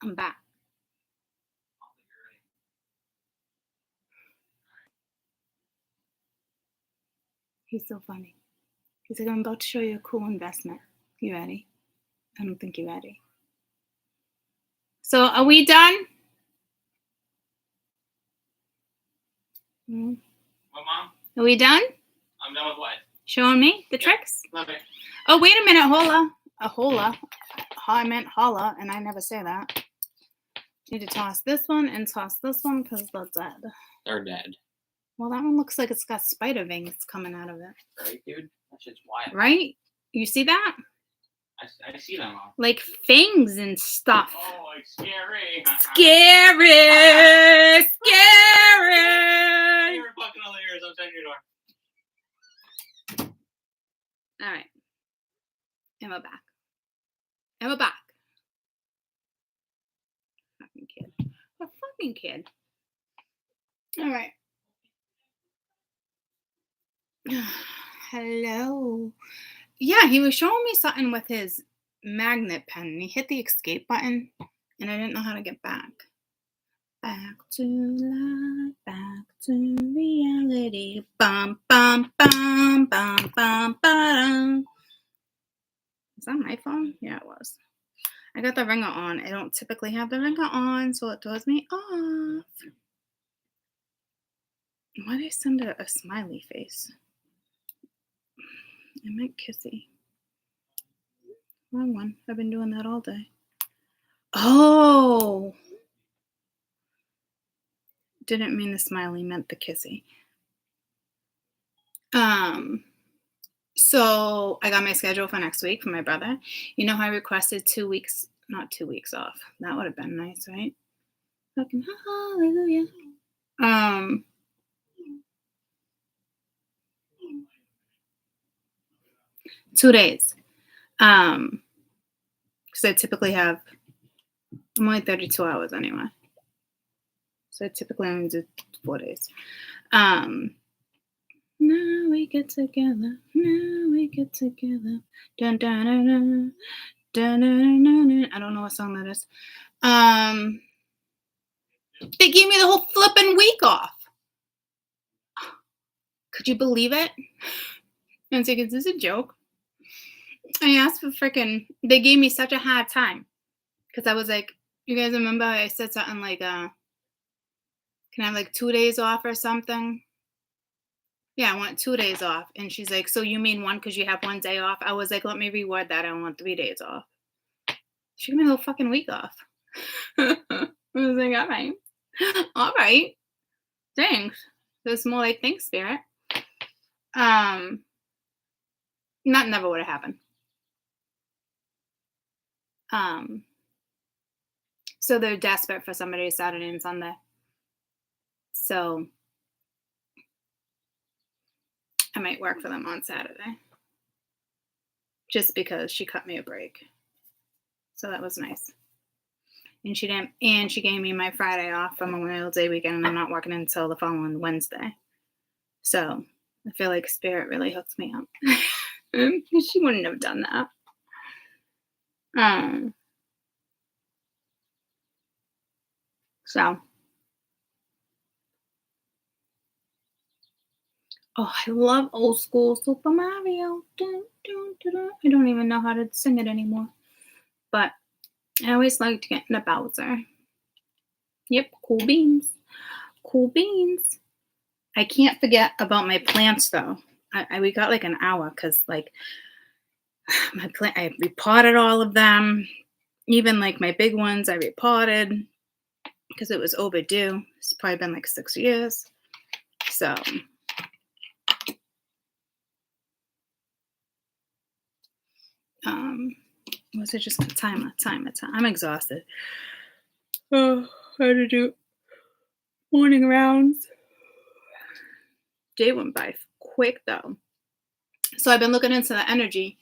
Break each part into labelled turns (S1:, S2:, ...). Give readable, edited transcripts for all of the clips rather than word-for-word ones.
S1: I'm back. He's so funny. He's like, I'm about to show you a cool investment. You ready? I don't think you're ready. So are we done?
S2: What, Mom?
S1: Are we done?
S2: I'm done with what?
S1: Showing me the tricks?
S2: Love it.
S1: Oh, wait a minute. Hola. A hola. I meant holla, and I never say that. Need to toss this one and toss this one because they're dead.
S2: They're dead.
S1: Well, that one looks like it's got spider wings coming out of it.
S2: Right, dude? That shit's wild.
S1: Right? You see that?
S2: I see them all.
S1: Like fangs and stuff.
S2: Oh, like scary.
S1: Scary! Scary!
S2: You're fucking hilarious. I'm shutting your door.
S1: All right. And we're back. And we're back. Fucking kid. A fucking kid. All right. Hello. Yeah, he was showing me something with his magnet pen, and he hit the escape button, and I didn't know how to get back. Back to life, back to reality. Bum, bum, bum, bum, bum, bum. Is that my phone? Yeah, it was. I got the ringer on. I don't typically have the ringer on, so it throws me off. Why did I send a smiley face? I meant kissy. Wrong one. I've been doing that all day. Oh! Didn't mean the smiley, meant the kissy. So I got my schedule for next week for my brother. You know how I requested 2 weeks, not 2 weeks off. That would have been nice, right? Fucking hallelujah. 2 days. Because I typically have, I'm only 32 hours anyway. So I typically only do 4 days. Now we get together. Now we get together. Dun, dun, dun, dun. Dun, dun, dun, dun. I don't know what song that is. They gave me the whole flipping week off. Could you believe it? I was like, is this a joke? I asked for freaking, they gave me such a hard time. Because I was like, you guys remember I said something like, can I have like 2 days off or something? Yeah, I want 2 days off. And she's like, so you mean one because you have 1 day off? I was like, let me reword that. I want 3 days off. She gave me the whole fucking week off. I was like, all right. All right. Thanks. It's more like thanks, Spirit. That never would have happened. So they're desperate for somebody Saturday and Sunday. So I might work for them on Saturday. Just because she cut me a break. So that was nice. And she didn't, and she gave me my Friday off for Memorial Day weekend, and I'm not working until the following Wednesday. So I feel like Spirit really hooked me up. She wouldn't have done that. So, oh, I love old school Super Mario. Dun, dun, dun, dun. I don't even know how to sing it anymore. But I always liked getting a Bowser. Yep, cool beans. Cool beans. I can't forget about my plants, though. We got like an hour because, like, my plant, I repotted all of them. Even like my big ones, I repotted because it was overdue. It's probably been like 6 years. So, was it just a timer? I'm exhausted. Oh, I had to do morning rounds. Day went by quick though. So I've been looking into the energy,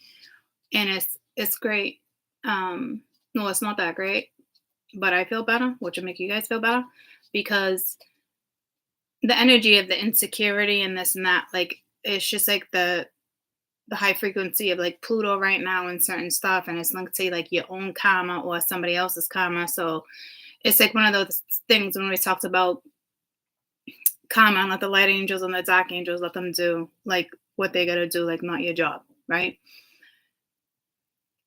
S1: and it's great. No, it's not that great, but I feel better, which will make you guys feel better, because the energy of the insecurity and this and that, like, it's just like the the high frequency of like Pluto right now and certain stuff, and it's linked to like your own karma or somebody else's karma. So it's like one of those things when we talked about karma and let the light angels and the dark angels let them do like what they gotta do, like not your job, right?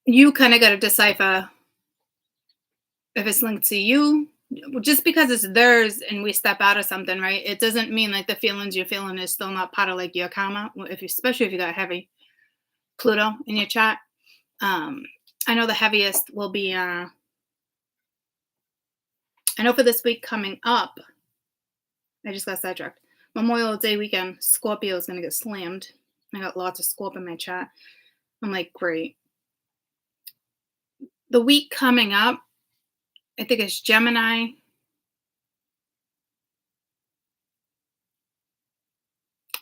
S1: You kind of gotta decipher if it's linked to you. Just because it's theirs and we step out of something, right? It doesn't mean like the feelings you're feeling is still not part of like your karma. If you, especially if you got heavy Pluto in your chart. I know the heaviest will be I know for this week coming up, I just got sidetracked. Memorial Day weekend, Scorpio is gonna get slammed. I got lots of Scorpio in my chat. I'm like, great. The week coming up, I think it's Gemini,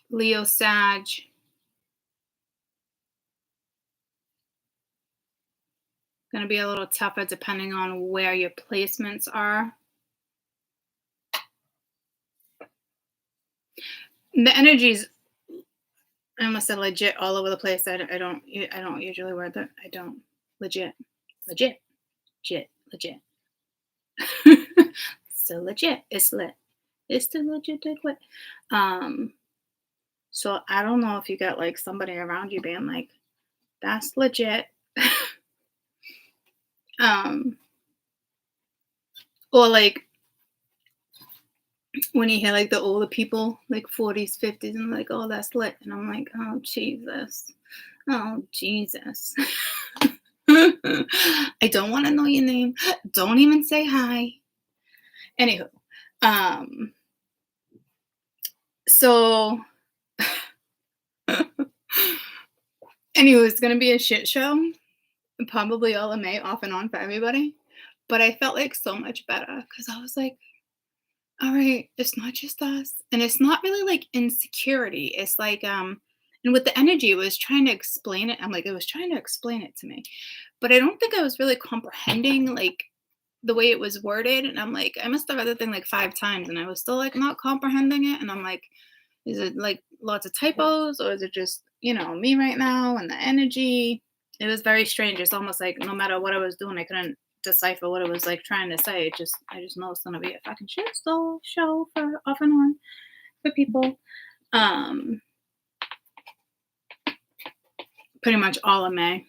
S1: Leo, Sag. Going to be a little tougher depending on where your placements are. The energies, I almost said legit all over the place. I don't usually wear that. I don't legit. So legit. It's lit. It's the legit lit. So I don't know if you got like somebody around you being like, that's legit. Or like when you hear like the older people, like 40s, 50s, and like, oh, that's lit. And I'm like, oh, Jesus. Oh, Jesus. I don't want to know your name. Don't even say hi. Anywho, so anyway, it's going to be a shit show. Probably all of May off and on for everybody. But I felt like so much better because I was like, all right, it's not just us. And it's not really like insecurity. It's like, and with the energy, it was trying to explain it. I'm like, it was trying to explain it to me. But I don't think I was really comprehending like the way it was worded. And I'm like, I must have read the thing like 5 times and I was still like not comprehending it. And I'm like, is it like lots of typos or is it just, me right now and the energy? It was very strange. It's almost like no matter what I was doing, I couldn't decipher what it was like trying to say. I just know it's gonna be a fucking shit show for off and on for people. Pretty much all of May.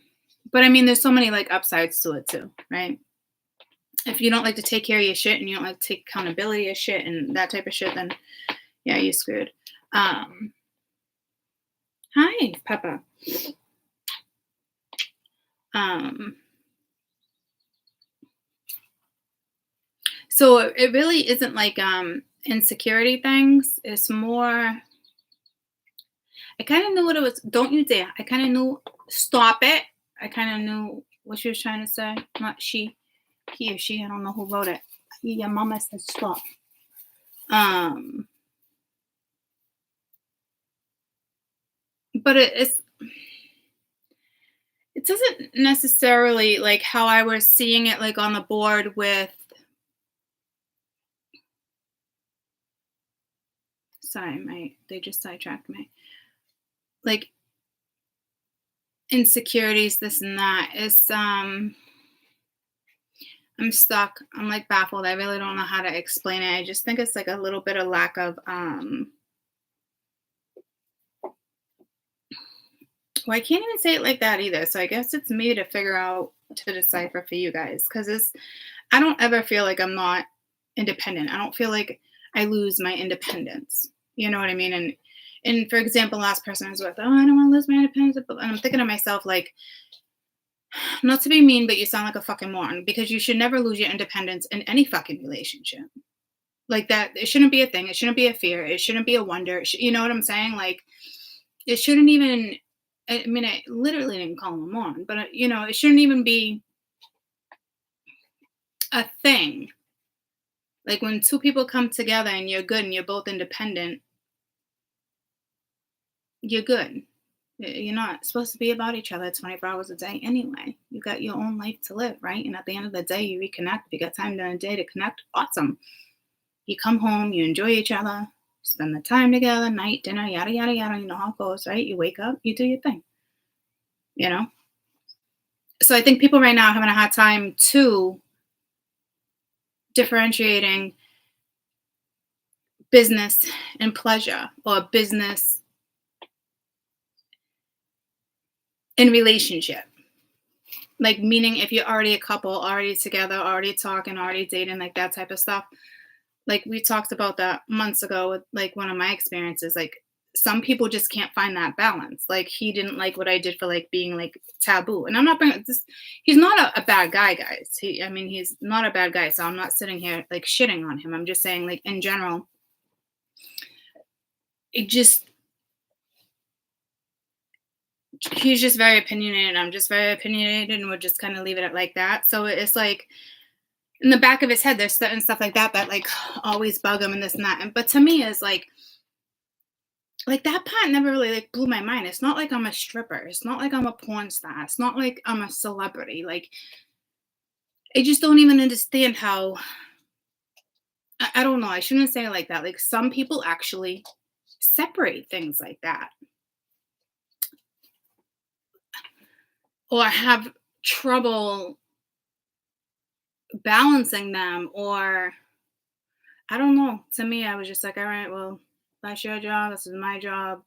S1: But I mean there's so many like upsides to it too, right? If you don't like to take care of your shit and you don't like to take accountability of shit and that type of shit, then yeah, you're screwed. Hi, Peppa. So it really isn't like insecurity things. It's more I kind of knew what it was. Don't you dare. I kind of knew stop it. I kind of knew what she was trying to say. Not she. He or she. I don't know who wrote it. Your mama said stop. But it doesn't necessarily like how I was seeing it like on the board with sorry, they just sidetracked me. Like insecurities, this and that. It's I'm stuck. I'm like baffled. I really don't know how to explain it. I just think it's like a little bit of lack of well, I can't even say it like that either. So I guess it's me to figure out to decipher for you guys because I don't ever feel like I'm not independent. I don't feel like I lose my independence. You know what I mean? And for example, last person I was with, oh, I don't want to lose my independence. And I'm thinking to myself, like, not to be mean, but you sound like a fucking moron because you should never lose your independence in any fucking relationship. Like that, it shouldn't be a thing. It shouldn't be a fear. It shouldn't be a wonder. You know what I'm saying? Like, it shouldn't even. I mean, I literally didn't call him a moron, but it shouldn't even be a thing. Like when 2 people come together and you're good and you're both independent, you're good. You're not supposed to be about each other 24 hours a day anyway. You got your own life to live, right? And at the end of the day, you reconnect. If you got time during the day to connect, awesome. You come home, you enjoy each other, spend the time together, night, dinner, yada, yada, yada. You know how it goes, right? You wake up, you do your thing. you know? So I think people right now are having a hard time too differentiating business and pleasure, or business and relationship. Like, meaning if you're already a couple, already together, already talking, already dating, like that type of stuff. Like, we talked about that months ago with like one of my experiences. Like, some people just can't find that balance. Like, he didn't like what I did for like being like taboo. And I'm not bringing this, he's not a bad guy, guys. He's not a bad guy. So I'm not sitting here like shitting on him. I'm just saying, like, in general, it just, he's just very opinionated. I'm just very opinionated, and we'll just kind of leave it at like that. So it's like in the back of his head, there's certain stuff like that like always bug him and this and that. But to me, is like that part never really like blew my mind. It's not like I'm a stripper. It's not like I'm a porn star. It's not like I'm a celebrity. Like, I just don't even understand how. I don't know. I shouldn't say it like that. Like, some people actually separate things like that, or have trouble balancing them, or I don't know. To me, I was just like, all right, well, that's your job. This is my job.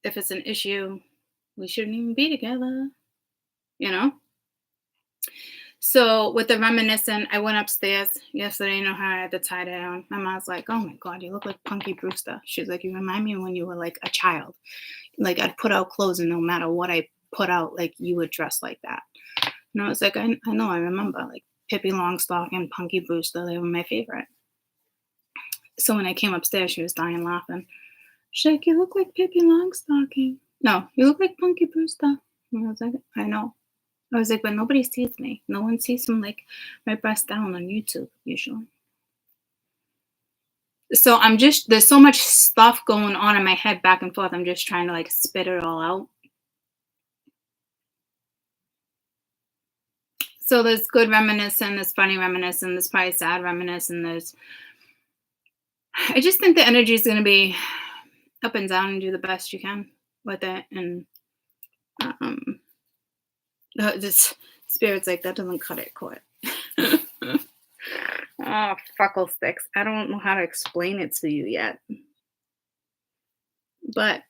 S1: If it's an issue, we shouldn't even be together, you know? So with the reminiscing, I went upstairs yesterday, you know how I had the tie dye on. My mom's like, oh my God, you look like Punky Brewster. She's like, you remind me of when you were like a child. Like, I'd put out clothes, and no matter what I put out, like, you would dress like that. And I was like, I know, I remember, like, Pippi Longstocking and Punky Brewster, they were my favorite. So when I came upstairs, she was dying laughing. She's like, you look like Pippi Longstocking. No, you look like Punky Brewster. And I was like, I know. I was like, but nobody sees me. No one sees from like my breast down on YouTube usually. So there's so much stuff going on in my head back and forth. I'm just trying to like spit it all out. So there's good reminiscing, there's funny reminiscing, there's probably sad reminiscing, I just think the energy is going to be up and down, and do the best you can with it. And this spirit's like, that doesn't cut it, quit. Oh, fuckle sticks. I don't know how to explain it to you yet. But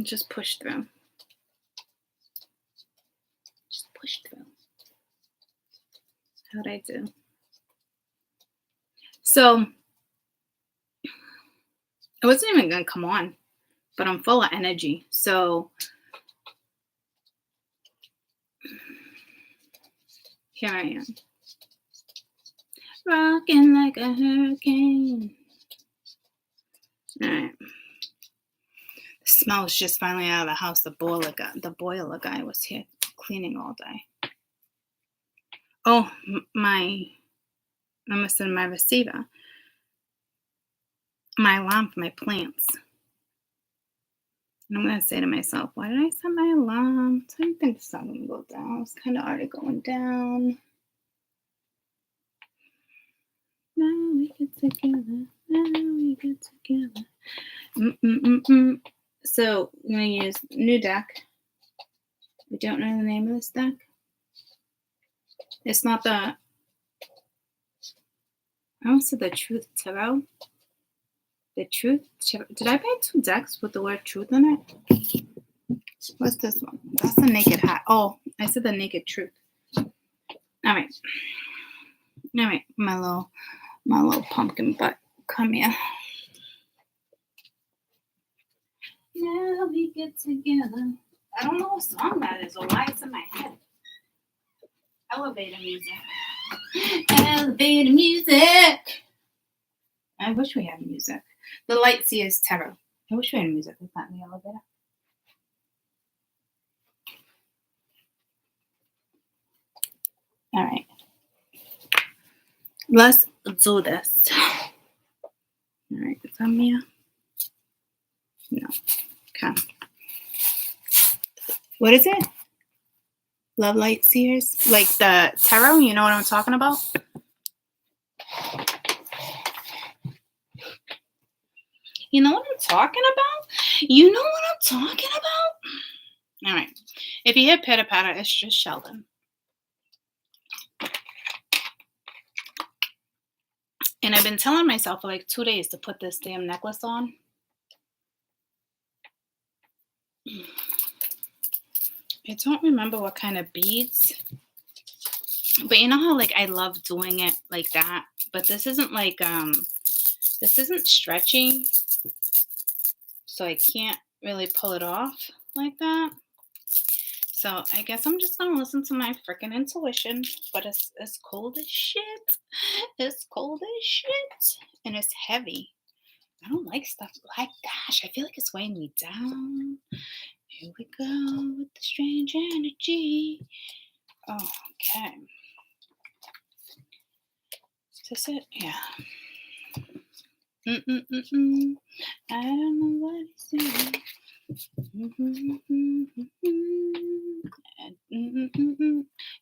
S1: just push through. Just push through. How'd I do? So I wasn't even going to come on, but I'm full of energy. So here I am. Rocking like a hurricane. All right. The smell's just finally out of the house. The boiler guy was here cleaning all day. Oh, I'm missing my receiver. My alarm for my plants. And I'm going to say to myself, why did I set my alarm? I didn't think the sun would go down. It's kind of already going down. Now we get together. Now we get together. So I'm going to use new deck. I don't know the name of this deck. It's not I almost said the Truth Tarot. The Truth. Did I buy 2 decks with the word truth in it? What's this one? That's the Naked Hat. Oh, I said the Naked Truth. All right. My little pumpkin butt. Come here. Now we get together. I don't know what song that is or why it's in my head. Elevator music. Elevator music. I wish we had music. The Light Seers Tarot. I wish we had music like that in the elevator. All right. Let's do this. All right. Come here. No. Okay. What is it? Love Light Seers? Like the tarot? You know what I'm talking about? You know what I'm talking about? You know what I'm talking about? All right. If you hear pitter patter, it's just Sheldon. And I've been telling myself for like 2 days to put this damn necklace on. I don't remember what kind of beads. But you know how like I love doing it like that? But this isn't like this isn't stretchy. So I can't really pull it off like that. So I guess I'm just gonna listen to my freaking intuition. But it's cold as shit. It's cold as shit. And it's heavy. I don't like stuff like gosh, I feel like it's weighing me down. Here we go with the strange energy. Okay. Is this it? Yeah. I don't know what he's saying.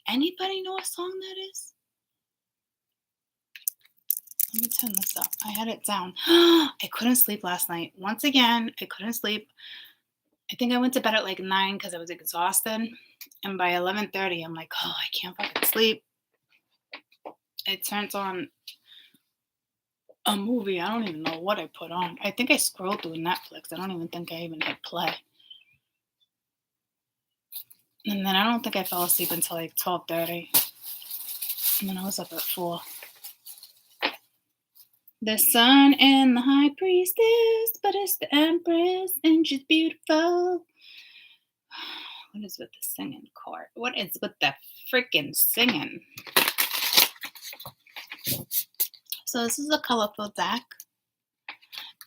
S1: Anybody know what song that is? Let me turn this up. I had it down. I couldn't sleep last night. Once again, I couldn't sleep. I think I went to bed at like 9 because I was exhausted. And by 11:30, I'm like, oh, I can't fucking sleep. It turns on a movie. I don't even know what I put on. I think I scrolled through Netflix. I don't even think I even hit play. And then I don't think I fell asleep until like 12:30. And then I was up at 4. The sun and the high priestess, but it's the empress and she's beautiful. What is with the singing chord? What is with the freaking singing? So this is a colorful deck.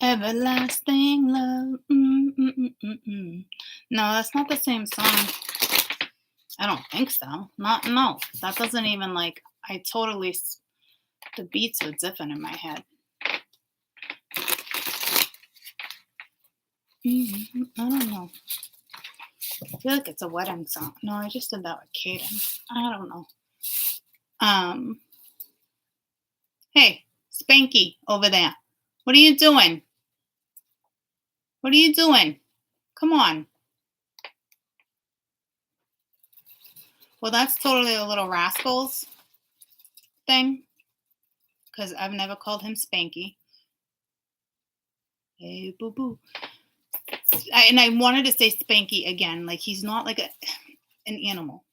S1: Everlasting love. No, that's not the same song. I don't think so. No. That doesn't even like, I totally, the beats are different in my head. I don't know. I feel like it's a wedding song. No, I just did that with Kaden. I don't know. Hey, Spanky over there. What are you doing? What are you doing? Come on. Well, that's totally a Little Rascals thing. Because I've never called him Spanky. Hey, boo-boo. And I wanted to say Spanky again. Like, he's not like an animal.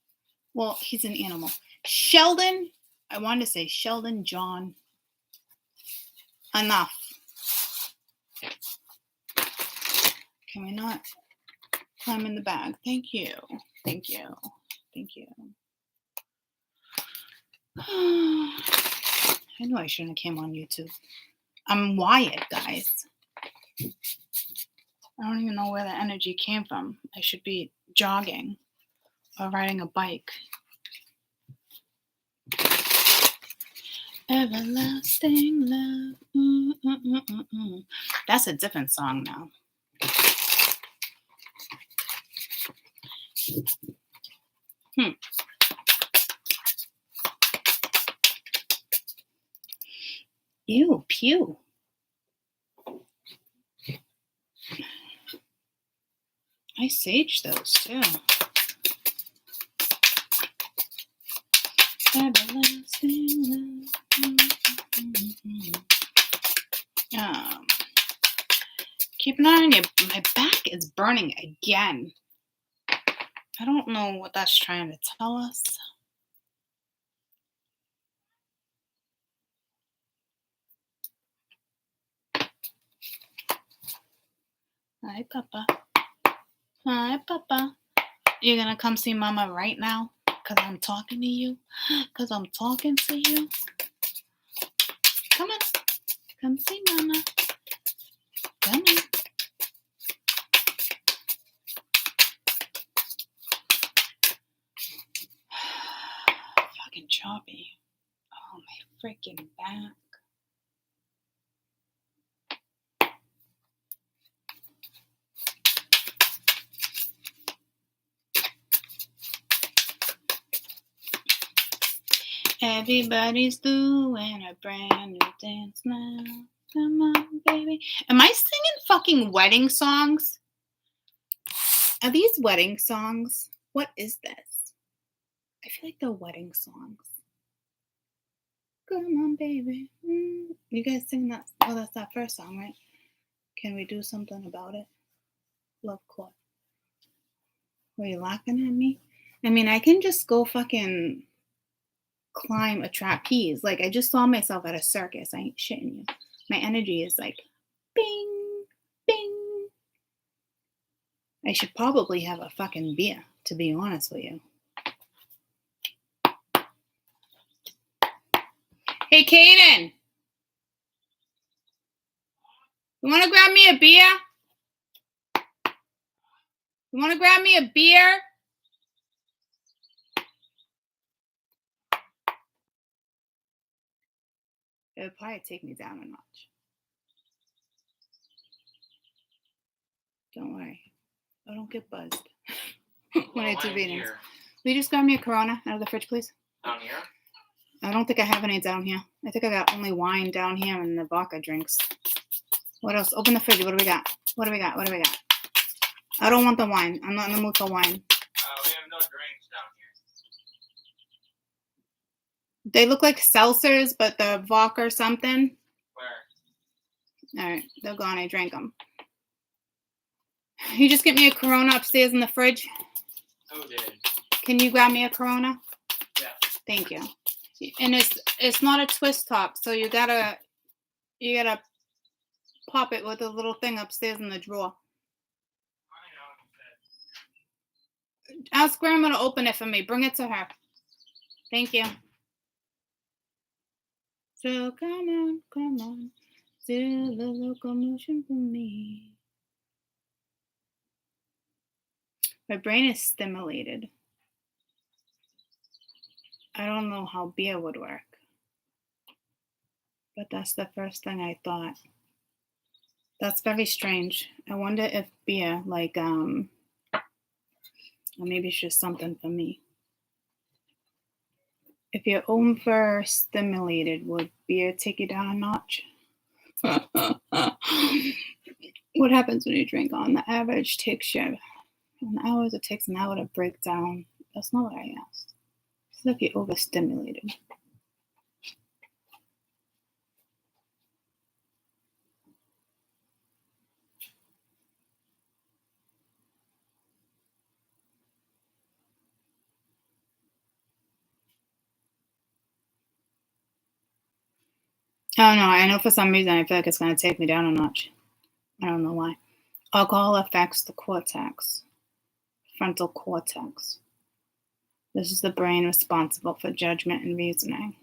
S1: Well, he's an animal. Sheldon. I wanted to say Sheldon John. Enough. Can we not climb in the bag? Thank you. Thank you. Thank you. I knew I shouldn't have came on YouTube. I'm wired, guys. I don't even know where the energy came from. I should be jogging or riding a bike. Everlasting love. That's a different song now. Ew, pew. I saged those too. Everlasting love. Keep an eye on you. My back is burning again. I don't know what that's trying to tell us. Hi, Papa. Hi, Papa. You're gonna come see Mama right now? Because I'm talking to you? Because I'm talking to you? Come on. Come see Mama. Come on. Fucking choppy. Oh, my freaking back. Everybody's doing a brand new dance now. Come on, baby. Am I singing fucking wedding songs? Are these wedding songs? What is this? I feel like they're wedding songs. Come on, baby. You guys sing that? Oh, that's that first song, right? Can we do something about it? Love Claude. Were you laughing at me? I mean, I can just go fucking climb a trapeze. Like, I just saw myself at a circus. I ain't shitting you. My energy is like, bing, bing. I should probably have a fucking beer, to be honest with you. Hey, Kaden. You want to grab me a beer? You want to grab me a beer? It would probably take me down a notch. Don't worry. I don't get buzzed when I do readings. Will you just grab me a Corona out of the fridge, please?
S2: Down here?
S1: I don't think I have any down here. I think I got only wine down here and the vodka drinks. What else? Open the fridge. What do we got? What do we got? What do we got? I don't want the wine. I'm not in the mood for wine.
S2: We have no drinks down here.
S1: They look like seltzers, but the vodka or something.
S2: Where?
S1: All right, they're gone. I drank them. You just get me a Corona upstairs in the fridge.
S2: Who did?
S1: Can you grab me a Corona?
S2: Yeah.
S1: Thank you. And it's not a twist top, so you gotta pop it with a little thing upstairs in the drawer. Ask Grandma to open it for me. Bring it to her. Thank you. So come on, do the locomotion for me. My brain is stimulated. I don't know how beer would work, but that's the first thing I thought. That's very strange. I wonder if beer, like, or maybe it's just something for me. If you're overstimulated, would beer take you down a notch? What happens when you drink on the average takes you an hour? It takes an hour to break down. That's not what I asked. It's like you're overstimulated. I don't know. I know for some reason I feel like it's going to take me down a notch. I don't know why. Alcohol affects the cortex, frontal cortex. This is the brain responsible for judgment and reasoning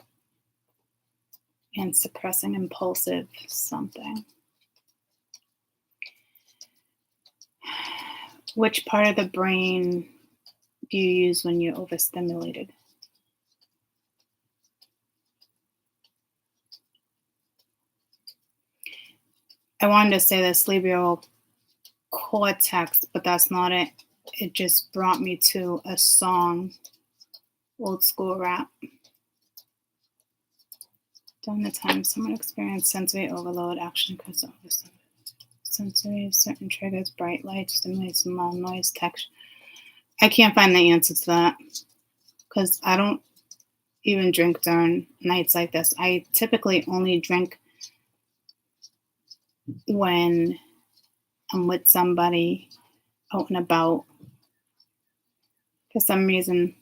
S1: and suppressing impulsive something. Which part of the brain do you use when you're overstimulated? I wanted to say the cerebral cortex, but that's not it. It just brought me to a song, old school rap. During the time someone experienced sensory overload, action occurs over sensory, certain triggers, bright light, stimulates loud noise, texture. I can't find the answer to that because I don't even drink during nights like this. I typically only drink when I'm with somebody out and about. For some reason,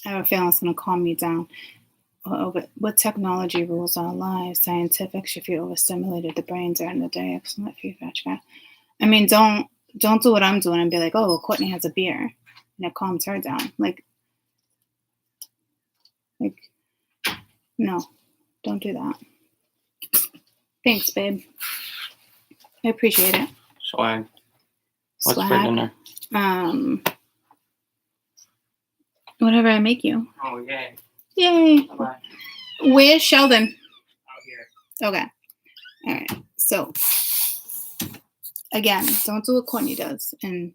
S1: I have a feeling it's going to calm me down. What technology rules our lives? Scientific, if you're overstimulated, the brain during the day. Excellent feedback. I mean, don't do what I'm doing and be like, oh, well, Courtney has a beer and it calms her down. Like, no, don't do that. Thanks, babe. I appreciate it.
S2: Swag. What's for dinner?
S1: Whatever I make you.
S2: Oh, yay.
S1: Yay.
S2: Bye-bye.
S1: Where's Sheldon?
S2: Out here.
S1: Okay. All right. So, again, don't do what Courtney does and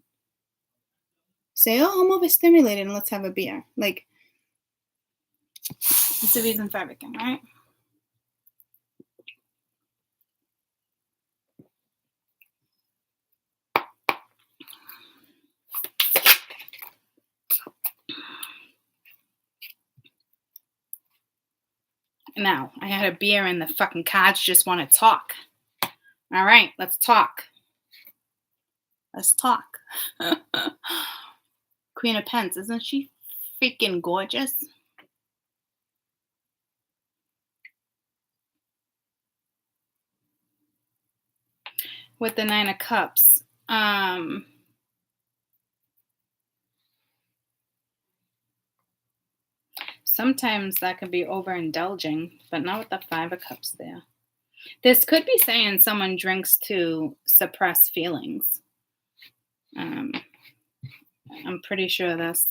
S1: say, oh, I'm overstimulated and let's have a beer. Like, it's the reason for everything, right? Now, I had a beer and the fucking cards just want to talk. All right, let's talk. Let's talk. Queen of Pence, isn't she freaking gorgeous? With the Nine of Cups. Sometimes that can be overindulging, but not with the Five of Cups there. This could be saying someone drinks to suppress feelings. I'm pretty sure that's,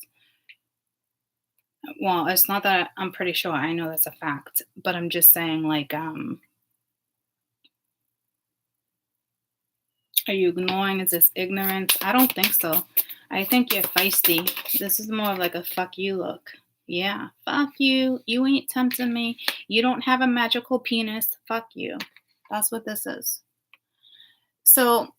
S1: well, it's not that I'm pretty sure, I know that's a fact, but I'm just saying, like, are you ignoring? Is this ignorance? I don't think so. I think you're feisty. This is more of like a fuck you look. Yeah, fuck you. You ain't tempting me. You don't have a magical penis. Fuck you. That's what this is. So,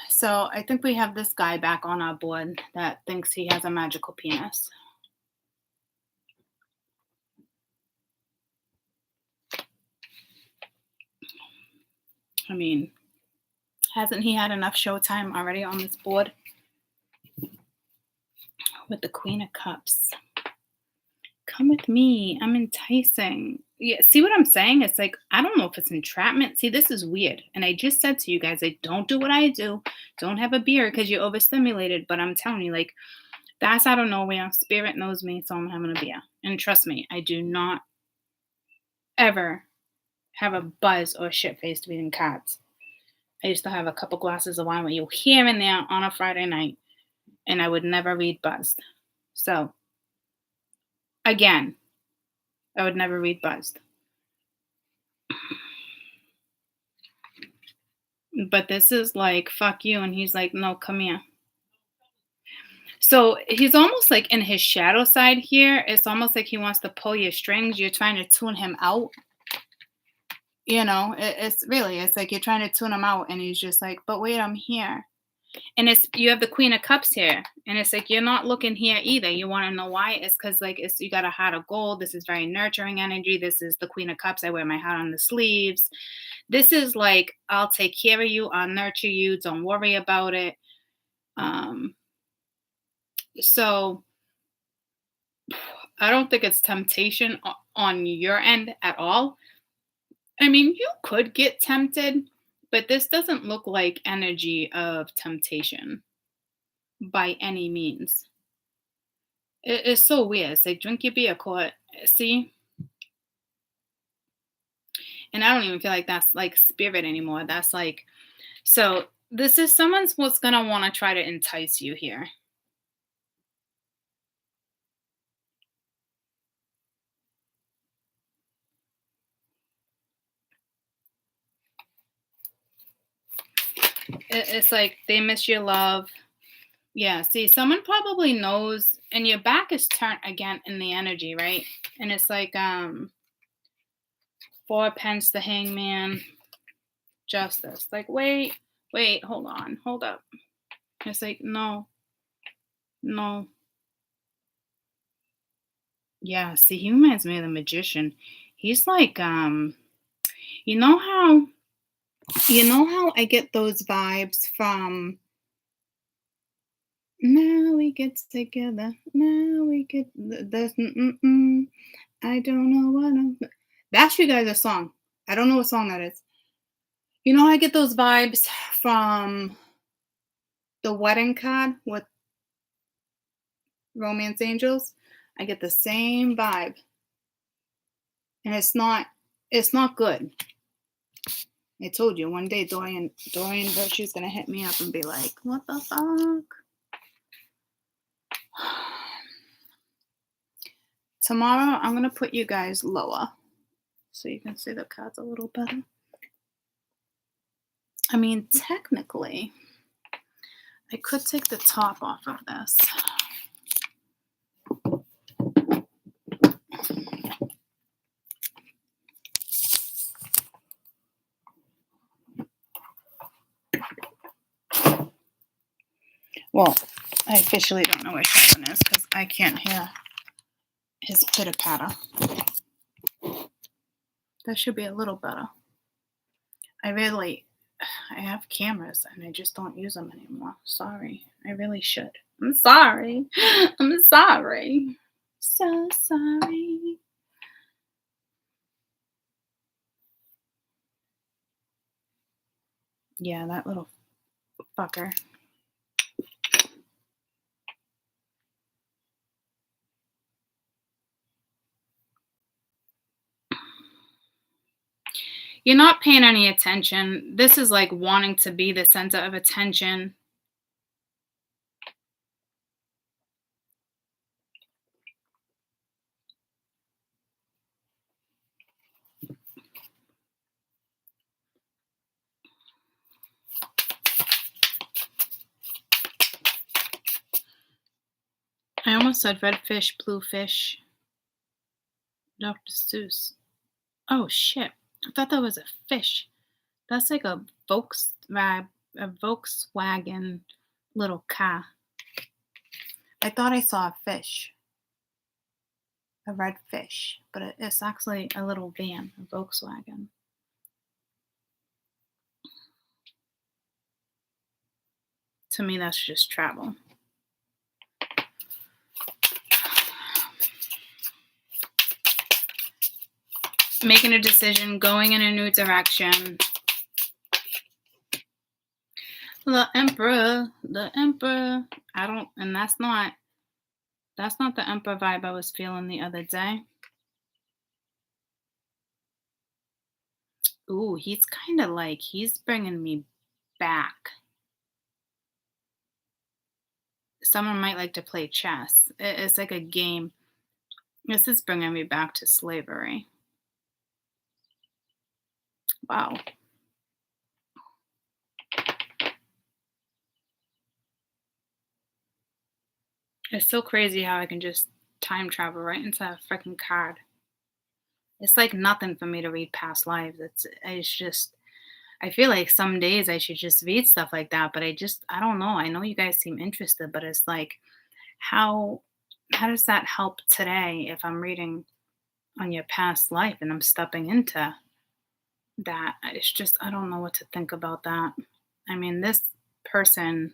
S1: so I think we have this guy back on our board that thinks he has a magical penis. I mean, hasn't he had enough showtime already on this board? With the Queen of Cups. Come with me. I'm enticing. Yeah, see what I'm saying? It's like, I don't know if it's entrapment. See, this is weird. And I just said to you guys, like, don't do what I do. Don't have a beer because you're overstimulated. But I'm telling you, like, that's out of nowhere. Spirit knows me, so I'm having a beer. And trust me, I do not ever have a buzz or shit-faced reading cards. I used to have a couple glasses of wine with you here and there on a Friday night, and I would never read buzzed. So, again, I would never read buzzed. But this is like, fuck you, and he's like, no, come here. So he's almost like in his shadow side here. It's almost like he wants to pull your strings. You're trying to tune him out. You know, it's like you're trying to tune him out, and he's just like, but wait, I'm here. And it's, you have the Queen of Cups here, and it's like, you're not looking here either. You want to know why? It's because, like, it's, you got a heart of gold. This is very nurturing energy. This is the Queen of Cups. I wear my heart on the sleeves. This is like, I'll take care of you. I'll nurture you. Don't worry about it. So I don't think it's temptation on your end at all. I mean, you could get tempted, but this doesn't look like energy of temptation by any means. It's so weird. It's like, drink your beer, court. See? And I don't even feel like that's like spirit anymore. That's like, so this is someone's what's going to want to try to entice you here. It's like they miss your love. Yeah, see, someone probably knows, and your back is turned again in the energy, right? And it's like 4 pence, the Hangman, Justice. Like, wait, hold on, hold up. It's like, no. Yeah, see, he reminds me of the Magician. He's like, you know how I get those vibes from now we get together, now we get this, I don't know what I'm, that's you guys a song. I don't know what song that is. You know how I get those vibes from the wedding card with Romance Angels? I get the same vibe. And it's not good. I told you one day Dorian Virtue's gonna hit me up and be like, what the fuck? Tomorrow I'm gonna put you guys lower so you can see the cards a little better. I mean, technically, I could take the top off of this. Well, I officially don't know where Sheldon is because I can't hear his pitter patter. That should be a little better. I have cameras and I just don't use them anymore. Sorry. I really should. I'm sorry. I'm sorry. So sorry. Yeah, that little fucker. You're not paying any attention. This is like wanting to be the center of attention. I almost said red fish, blue fish. Dr. Seuss. Oh shit. I thought that was a fish. That's like a Volkswagen little car. I thought I saw a fish. A red fish. But it's actually a little van, a Volkswagen. To me, that's just travel. Making a decision, going in a new direction. The Emperor. And that's not the Emperor vibe I was feeling the other day. Ooh, he's kind of like, he's bringing me back. Someone might like to play chess. It's like a game. This is bringing me back to slavery. Wow. It's so crazy how I can just time travel right into a freaking card. It's like nothing for me to read past lives. I feel like some days I should just read stuff like that, but I don't know. I know you guys seem interested, but it's like, how does that help today if I'm reading on your past life and I'm stepping into that? It's just, I don't know what to think about that. I mean, this person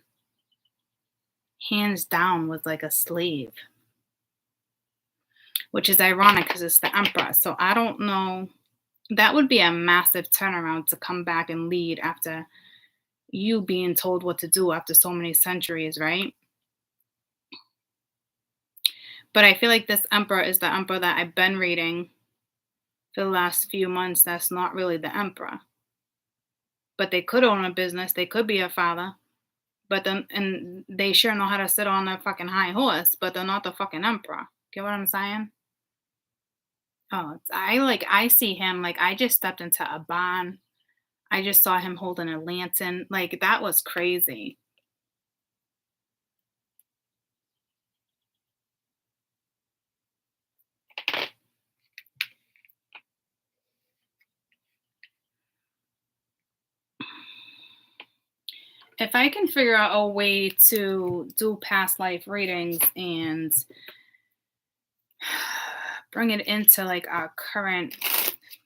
S1: hands down was like a slave, which is ironic because it's the Emperor. So I don't know. That would be a massive turnaround to come back and lead after you being told what to do after so many centuries, right? But I feel like this Emperor is the Emperor that I've been reading for the last few months. That's not really the Emperor. But they could own a business. They could be a father. But then, and they sure know how to sit on a fucking high horse, but they're not the fucking Emperor. Get what I'm saying? Oh, I see him, like, I just stepped into a barn. I just saw him holding a lantern. Like, that was crazy. If I can figure out a way to do past life readings and bring it into like our current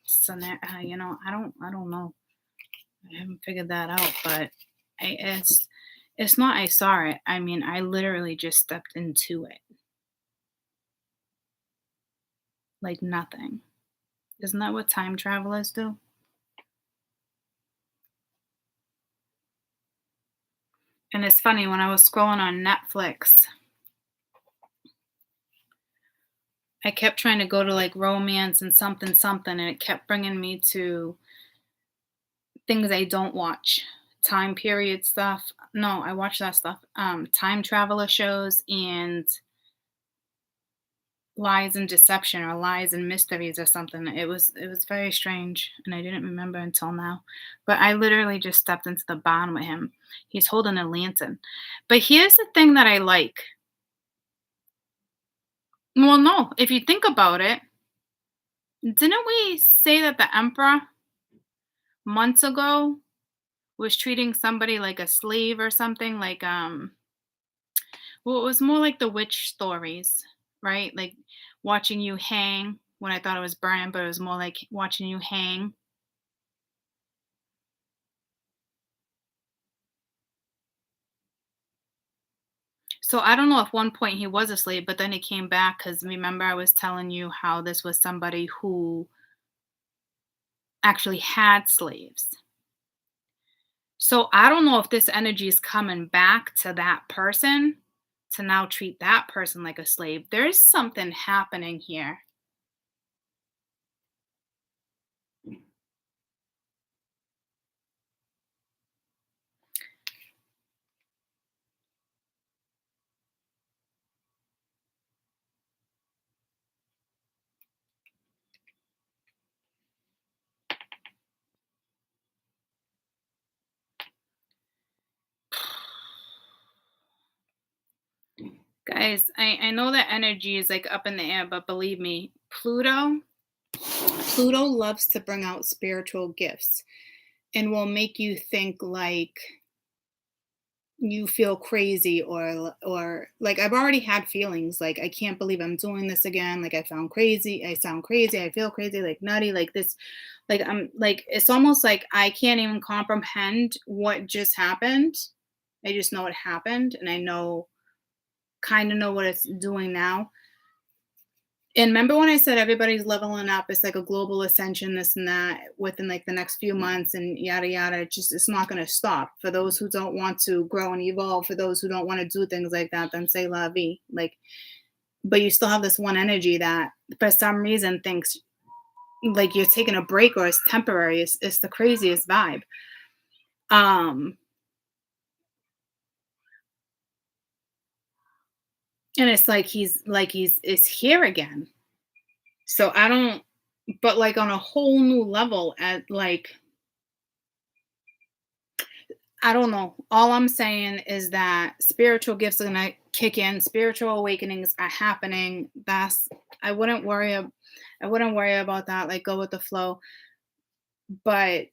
S1: scenario, I don't know. I haven't figured that out, but it's not I saw it. I mean, I literally just stepped into it. Like nothing. Isn't that what time travelers do? And it's funny, when I was scrolling on Netflix, I kept trying to go to like romance and something, and it kept bringing me to things I don't watch. Time period stuff. No, I watch that stuff. Time traveler shows and lies and deception or lies and mysteries or something. It was very strange and I didn't remember until now. But I literally just stepped into the barn with him. He's holding a lantern. But here's the thing that I like. Well, no, if you think about it, didn't we say that the Emperor months ago was treating somebody like a slave or something? Like Well, it was more like the witch stories, right? Like watching you hang when I thought it was burning, but it was more like watching you hang. So I don't know if one point he was a slave, but then he came back because remember I was telling you how this was somebody who actually had slaves. So I don't know if this energy is coming back to that person to now treat that person like a slave. There's something happening here. Guys, I know that energy is like up in the air, but believe me, Pluto loves to bring out spiritual gifts and will make you think like you feel crazy or like I've already had feelings like I can't believe I'm doing this again. Like I sound crazy, I feel crazy, like nutty, like this, like I'm like it's almost like I can't even comprehend what just happened. I just know it happened and I know kind of know what it's doing now. And remember when I said everybody's leveling up, it's like a global ascension, this and that, within like the next few months and yada yada. It's not gonna stop. For those who don't want to grow and evolve, for those who don't want to do things like that, then say la vie. Like, but you still have this one energy that for some reason thinks like you're taking a break or it's temporary. It's the craziest vibe. Um, and it's like he's is here again. So I don't but like on a whole new level at like I don't know. All I'm saying is that spiritual gifts are gonna kick in. Spiritual awakenings are happening. That's I wouldn't worry. I wouldn't worry about that. Like go with the flow. But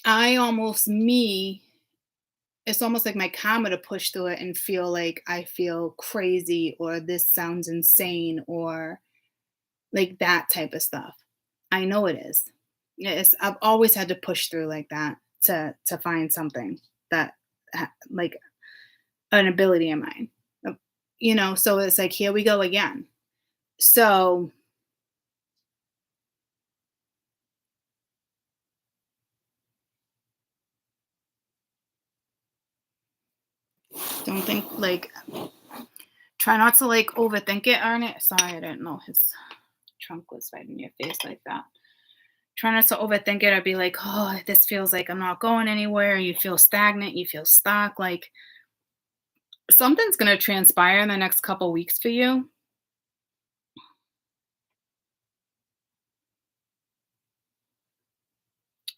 S1: I almost me. It's almost like my karma to push through it and feel like I feel crazy or this sounds insane or like that type of stuff. I know it is. I've always had to push through like that to find something that like an ability of mine. Uh, so it's like here we go again. So don't think like try not to like overthink it, Arnett. Sorry, I didn't know his trunk was right in your face like that. Try not to overthink it or be like, oh, this feels like I'm not going anywhere. You feel stagnant, you feel stuck. Like something's gonna transpire in the next couple weeks for you.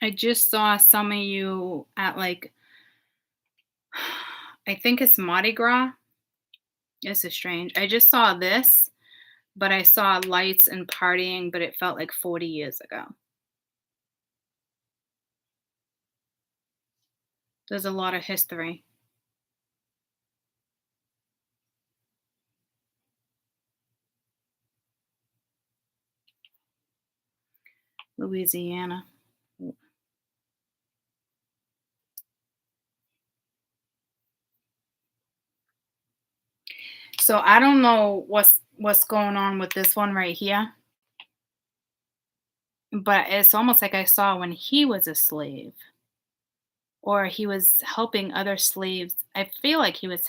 S1: I just saw some of you at like I think it's Mardi Gras. This is strange. I just saw this, but I saw lights and partying, but it felt like 40 years ago. There's a lot of history. Louisiana. So I don't know what's going on with this one right here, but it's almost like I saw when he was a slave or he was helping other slaves. I feel like he was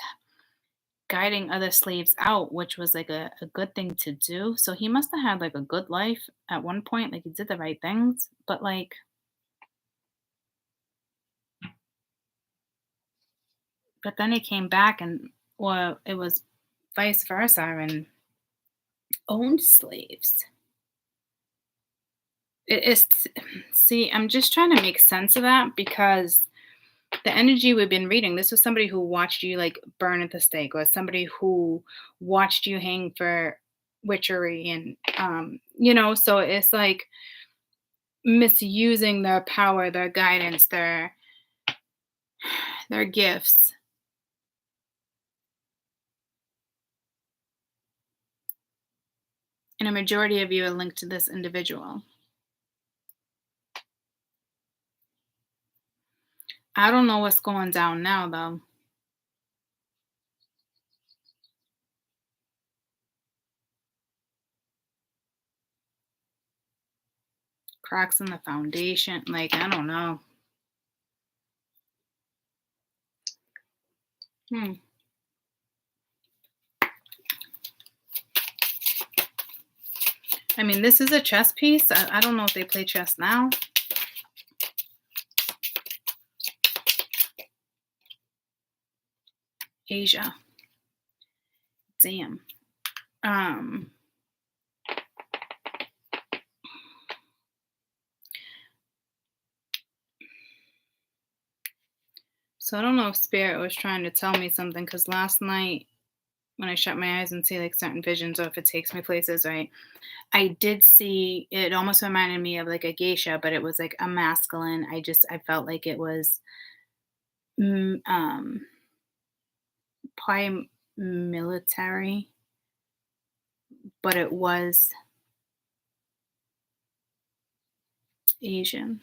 S1: guiding other slaves out, which was like a good thing to do. So he must have had like a good life at one point, like he did the right things, but like but then he came back and well, it was vice versa and owned slaves. It is see, I'm just trying to make sense of that because the energy we've been reading, this was somebody who watched you like burn at the stake or somebody who watched you hang for witchery and so it's like misusing their power, their guidance, their gifts. And a majority of you are linked to this individual. I don't know what's going down now, though. Cracks in the foundation. Like, I don't know. I mean, this is a chess piece. I don't know if they play chess now. Asia. Damn. So I don't know if Spirit was trying to tell me something, because last night when I shut my eyes and see like certain visions, or if it takes me places, right, I did see, it almost reminded me of like a geisha, but it was like a masculine. I felt like it was probably military, but it was Asian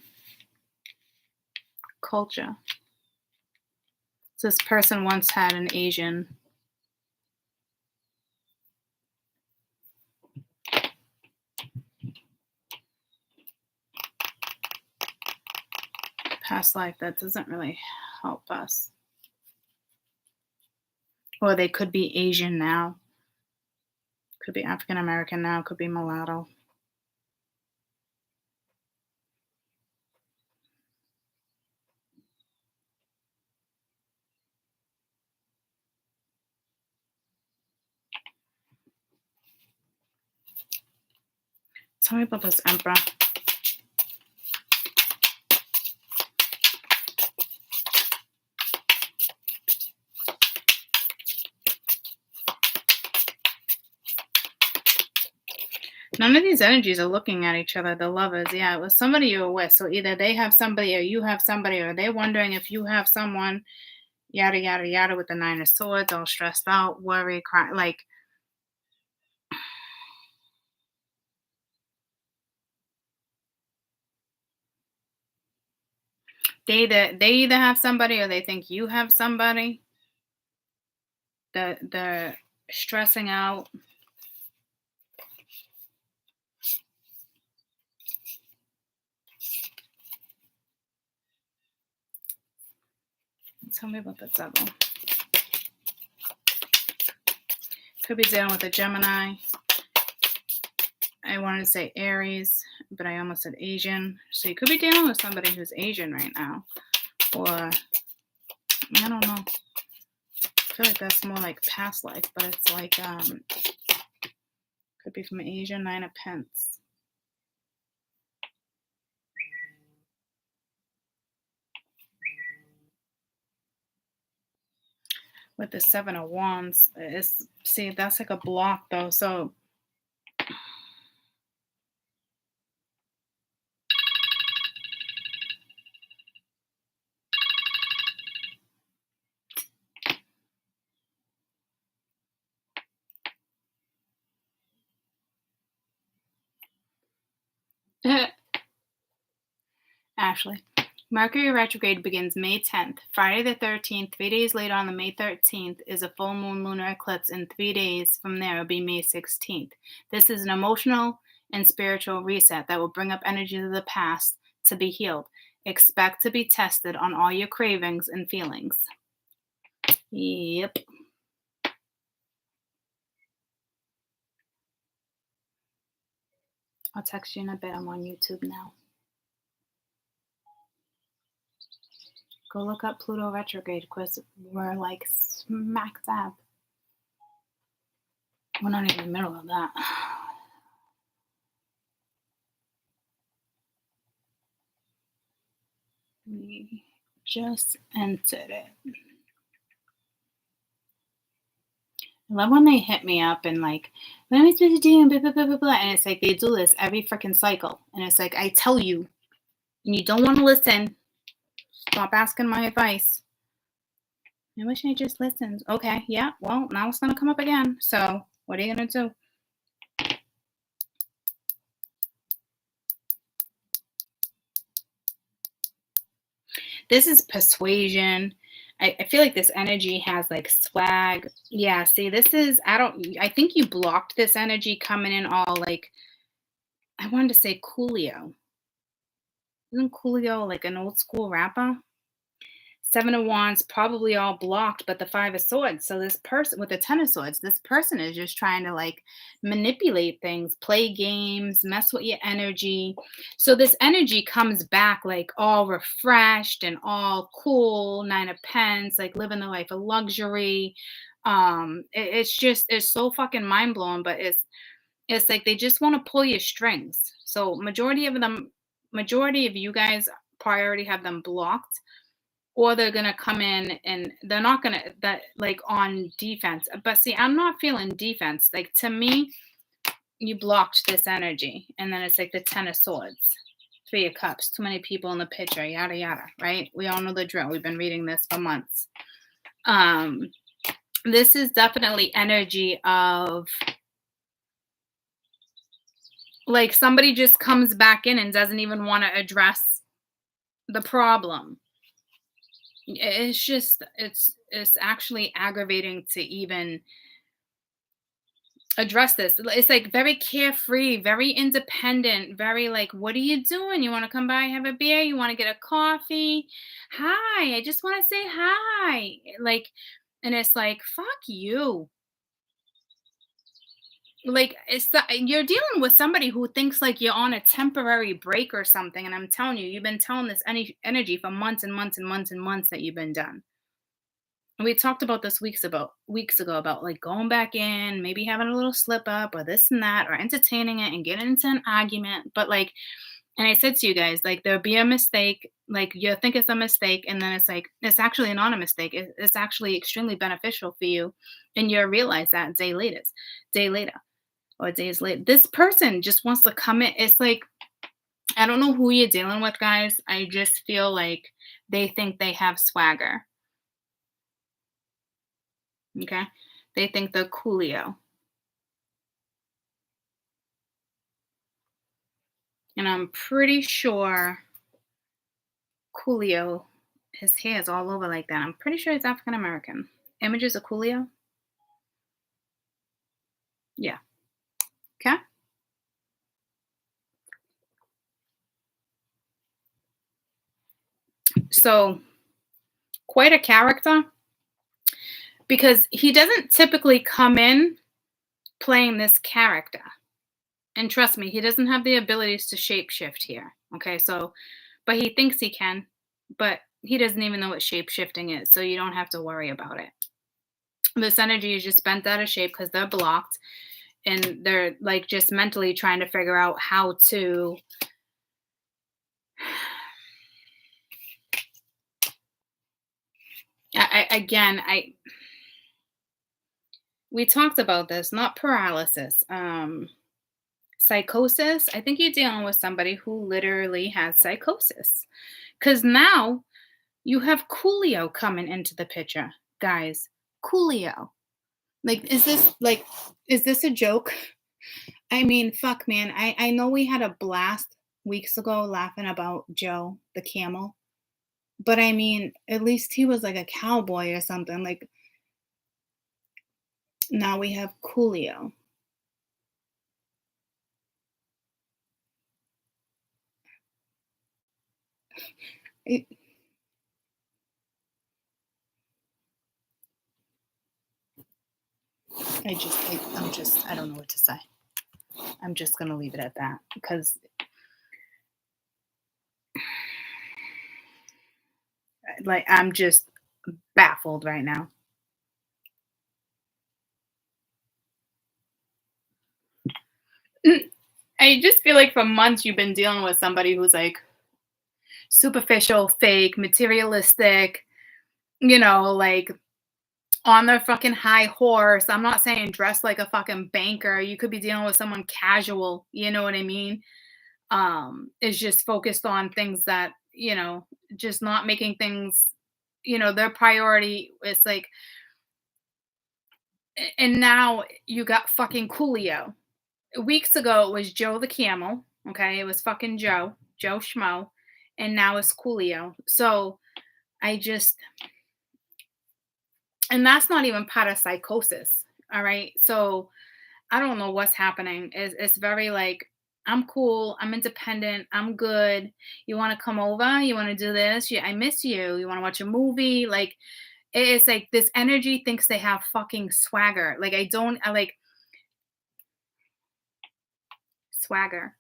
S1: culture. So this person once had an Asian past life. That doesn't really help us. Or they could be Asian now. Could be African American now. Could be mulatto. Tell me about this emperor. None of these energies are looking at each other. The lovers, yeah, it was somebody you were with. So either they have somebody or you have somebody, or they're wondering if you have someone, yada, yada, yada, with the Nine of Swords, all stressed out, worry, cry. Like, they either have somebody or they think you have somebody. The stressing out. Tell me about the devil. Could be dealing with a Gemini. I wanted to say Aries, but I almost said Asian. So you could be dealing with somebody who's Asian right now. Or, I don't know. I feel like that's more like past life, but it's like, could be from Asia. Nine of Pence. With the Seven of Wands, see, that's like a block though. So Ashley. Mercury retrograde begins May 10th. Friday the 13th, 3 days later on the May 13th, is a full moon lunar eclipse, and 3 days from there will be May 16th. This is an emotional and spiritual reset that will bring up energies of the past to be healed. Expect to be tested on all your cravings and feelings. Yep. I'll text you in a bit. I'm on YouTube now. Go look up Pluto retrograde, because we're like smack dab. We're not even in the middle of that. We just entered it. I love when they hit me up and like, what am I supposed to do? And blah, blah, blah, blah, blah. And it's like they do this every freaking cycle. And it's like, I tell you, and you don't want to listen. Stop asking my advice. I wish I just listened. Okay, yeah, well, now it's going to come up again. So what are you going to do? This is persuasion. I feel like this energy has like swag. Yeah, see, this is, I think you blocked this energy coming in all like, I wanted to say Coolio. Isn't Coolio like an old school rapper? Seven of Wands, probably all blocked, but the Five of Swords. So this person with the Ten of Swords, this person is just trying to like manipulate things, play games, mess with your energy. So this energy comes back like all refreshed and all cool, Nine of Pens, like living the life of luxury. It's just it's so fucking mind blowing, but it's like they just want to pull your strings. So majority of you guys priority have them blocked, or they're gonna come in and they're not gonna that like on defense. But see, I'm not feeling defense. Like to me, you blocked this energy, and then it's like the Ten of Swords, Three of Cups, too many people in the picture, yada yada. Right? We all know the drill. We've been reading this for months. This is definitely energy of like somebody just comes back in and doesn't even want to address the problem. It's just it's actually aggravating to even address this. It's like very carefree, very independent, very like, what are you doing? You want to come by, have a beer? You want to get a coffee? Hi, I just want to say hi. Like, and it's like, fuck you. Like you're dealing with somebody who thinks like you're on a temporary break or something, and I'm telling you, you've been telling this energy for months and months and months and months that you've been done. And we talked about this weeks ago about like going back in, maybe having a little slip up or this and that, or entertaining it and getting into an argument. But like, and I said to you guys, like there'll be a mistake, like you think it's a mistake, and then it's like it's actually not a mistake. It's actually extremely beneficial for you, and you'll realize that day later, or days later. This person just wants to come in. It's like I don't know who you're dealing with, guys. I just feel like they think they have swagger. Okay. They think they're Coolio. And I'm pretty sure Coolio, his hair is all over like that. I'm pretty sure he's African American. Images of Coolio? Yeah. Okay. So, quite a character because he doesn't typically come in playing this character. And trust me, he doesn't have the abilities to shapeshift here. Okay, so, but he thinks he can, but he doesn't even know what shapeshifting is, so you don't have to worry about it. This energy is just bent out of shape because they're blocked and they're like just mentally trying to figure out how to. We talked about this, not paralysis. Psychosis. I think you're dealing with somebody who literally has psychosis. Because now you have Coolio coming into the picture, guys. Coolio. Like, is this a joke? I mean, fuck, man. I know we had a blast weeks ago laughing about Joe, the camel. But I mean, at least he was like a cowboy or something. Like, now we have Coolio. I don't know what to say. I'm just going to leave it at that because like I'm just baffled right now. I just feel like for months you've been dealing with somebody who's like superficial, fake, materialistic, like on their fucking high horse. I'm not saying dress like a fucking banker. You could be dealing with someone casual, you know what I mean? Is just focused on things that, just not making things, their priority. It's like, and now you got fucking Coolio. Weeks ago it was Joe the camel. Okay, it was fucking Joe Schmo, and now it's Coolio. So And that's not even part of psychosis. All right. So I don't know what's happening. It's very like, I'm cool, I'm independent, I'm good. You want to come over? You want to do this? I miss you. You want to watch a movie? Like, it's like this energy thinks they have fucking swagger. Like, I like swagger.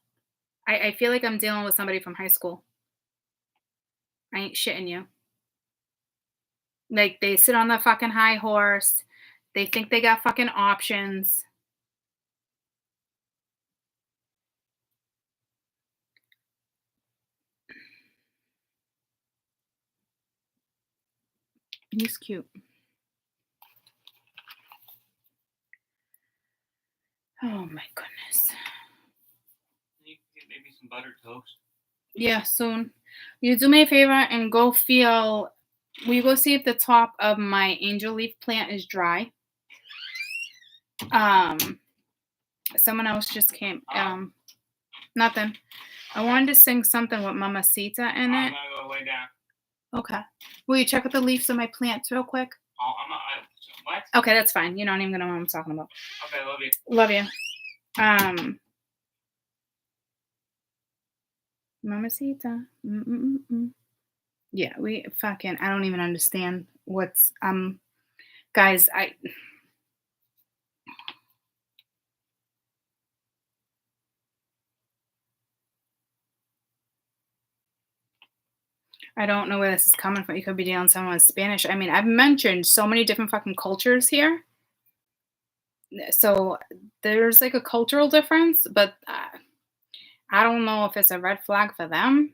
S1: I feel like I'm dealing with somebody from high school. I ain't shitting you. Like, they sit on the fucking high horse. They think they got fucking options. He's cute. Oh my goodness.
S2: You can get maybe some buttered toast.
S1: Yeah, soon. You do me a favor and go feel. Will you go see if the top of my angel leaf plant is dry? Someone else just came. Nothing. I wanted to sing something with Mamacita in it.
S2: I'm gonna go lay down.
S1: Okay. Will you check out the leaves of my plants real quick?
S2: Oh, what?
S1: Okay, that's fine. You're not even gonna know what I'm talking about.
S2: Okay, love you.
S1: Love you. Mamacita. Yeah, we fucking. I don't even understand what's guys. I don't know where this is coming from. You could be dealing with someone with Spanish. I mean, I've mentioned so many different fucking cultures here. So there's like a cultural difference, but I don't know if it's a red flag for them.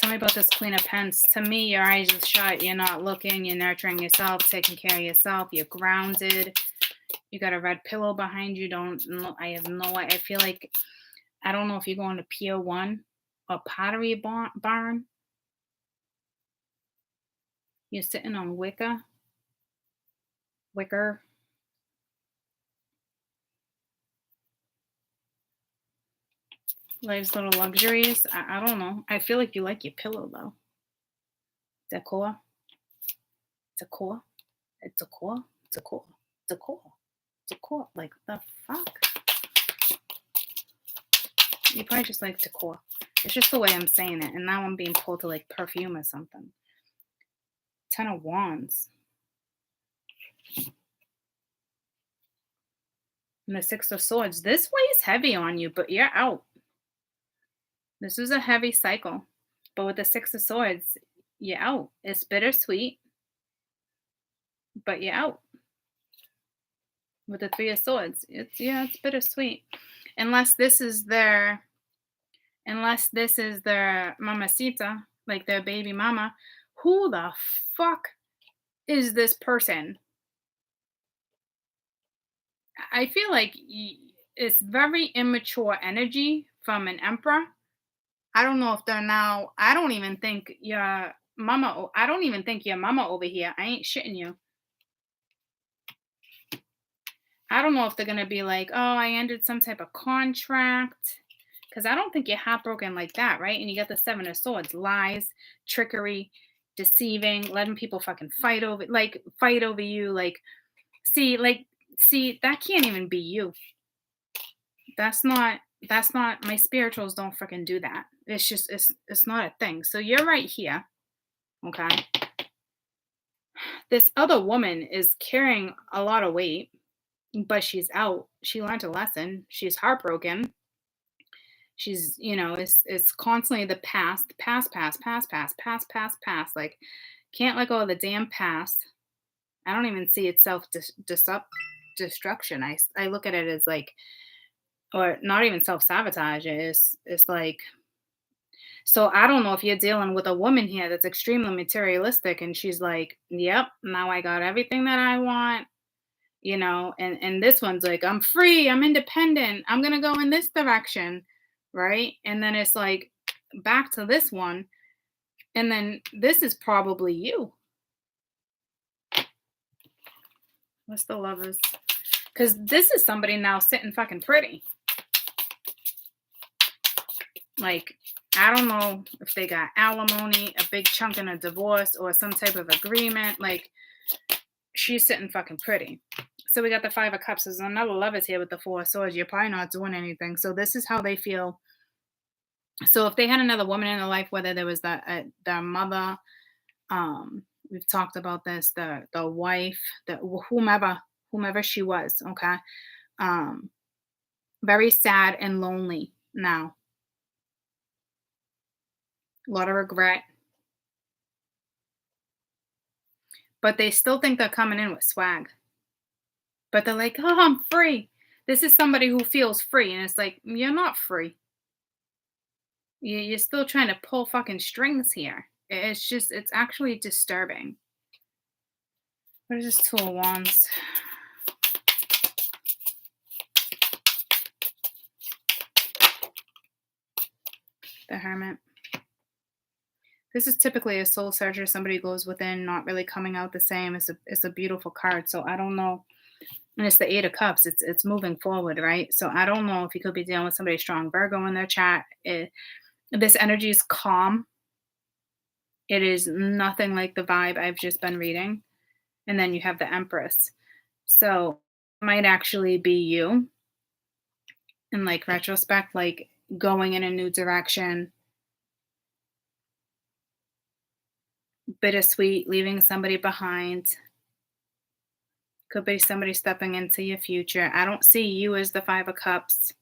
S1: Tell me about this Queen of Pence. To me, your eyes are shut. You're not looking. You're nurturing yourself, taking care of yourself. You're grounded. You got a red pillow behind you. I have no. I feel like I don't know if you're going to Pier 1 or Pottery Barn. You're sitting on Wicker. Life's little luxuries. I don't know. I feel like you like your pillow though. Decor. Like the fuck? You probably just like decor. It's just the way I'm saying it. And now I'm being pulled to like perfume or something. 10 of Wands. And the 6 of Swords. This weighs heavy on you, but you're out. This is a heavy cycle. But with the 6 of Swords, you're out. It's bittersweet, but you're out. With the 3 of Swords, it's bittersweet. Unless this is their mamacita, like their baby mama. Who the fuck is this person? I feel like it's very immature energy from an emperor. I don't know if they're now. I don't even think your mama over here. I ain't shitting you. I don't know if they're gonna be like, oh, I ended some type of contract. Because I don't think you're heartbroken like that, right? And you got the 7 of Swords, lies, trickery, deceiving, letting people fucking fight over you. See, that can't even be you. That's not my spirituals don't freaking do that. It's just it's not a thing. So you're right here. Okay. This other woman is carrying a lot of weight, but she's out. She learned a lesson. She's heartbroken. She's, it's constantly the past. Like, can't let go of the damn past. I don't even see it self-destruction. I look at it as like, or not even self-sabotage. It's like, so I don't know if you're dealing with a woman here that's extremely materialistic and she's like, yep, now I got everything that I want, and this one's like, I'm free, I'm independent, I'm going to go in this direction. Right. And then it's like back to this one. And then this is probably you. What's the Lovers? Because this is somebody now sitting fucking pretty. Like, I don't know if they got alimony, a big chunk in a divorce, or some type of agreement. Like, she's sitting fucking pretty. So we got the Five of Cups. There's another lovers here with the Four of Swords. You're probably not doing anything. So this is how they feel. So if they had another woman in their life, whether there was their mother, we've talked about this, the wife, whomever she was, okay, very sad and lonely now, a lot of regret, but they still think they're coming in with swag. But they're like, oh, I'm free. This is somebody who feels free, and it's like, you're not free. You're still trying to pull fucking strings here. It's actually disturbing. What is this Two of Wands? The Hermit. This is typically a soul searcher. Somebody goes within, not really coming out the same. It's a beautiful card. So I don't know. And it's the Eight of Cups. It's moving forward, right? So I don't know if you could be dealing with somebody strong Virgo in their chart. This energy is calm. It is nothing like the vibe I've just been reading. And then you have the Empress. So it might actually be you in like retrospect, like going in a new direction. Bittersweet, leaving somebody behind. Could be somebody stepping into your future. I don't see you as the Five of Cups.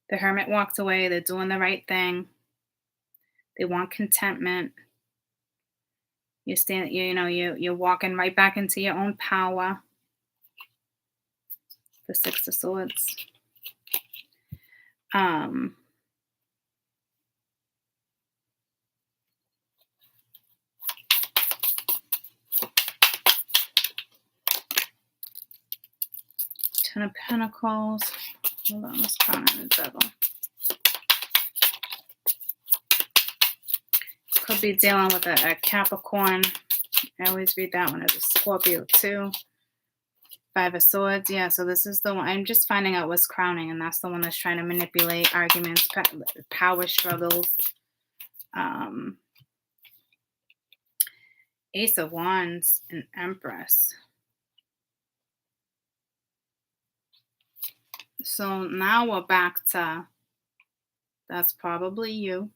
S1: The Hermit walked away. They're doing the right thing. They want contentment. You're walking right back into your own power. The Six of Swords. Ten of Pentacles. Hold on, let's count on the Devil. Could be dealing with a Capricorn. I always read that one as a Scorpio too. Five of Swords. Yeah, so this is the one. I'm just finding out what's crowning, and that's the one that's trying to manipulate arguments, power struggles. Ace of Wands and Empress. So now we're back to, that's probably you.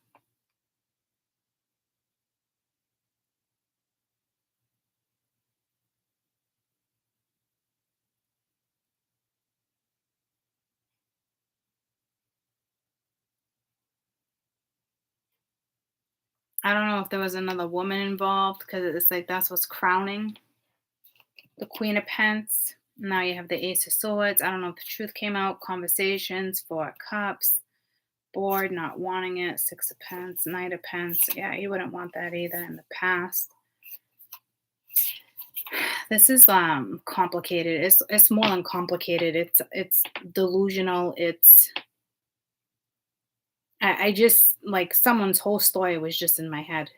S1: I don't know if there was another woman involved, because it's like that's what's crowning. The Queen of Pence. Now you have the Ace of Swords. I don't know if the truth came out. Conversations, Four of Cups. Bored, not wanting it. Six of Pence, Knight of Pence. Yeah, you wouldn't want that either in the past. This is complicated. It's more than complicated. It's delusional. I just, like, someone's whole story was just in my head.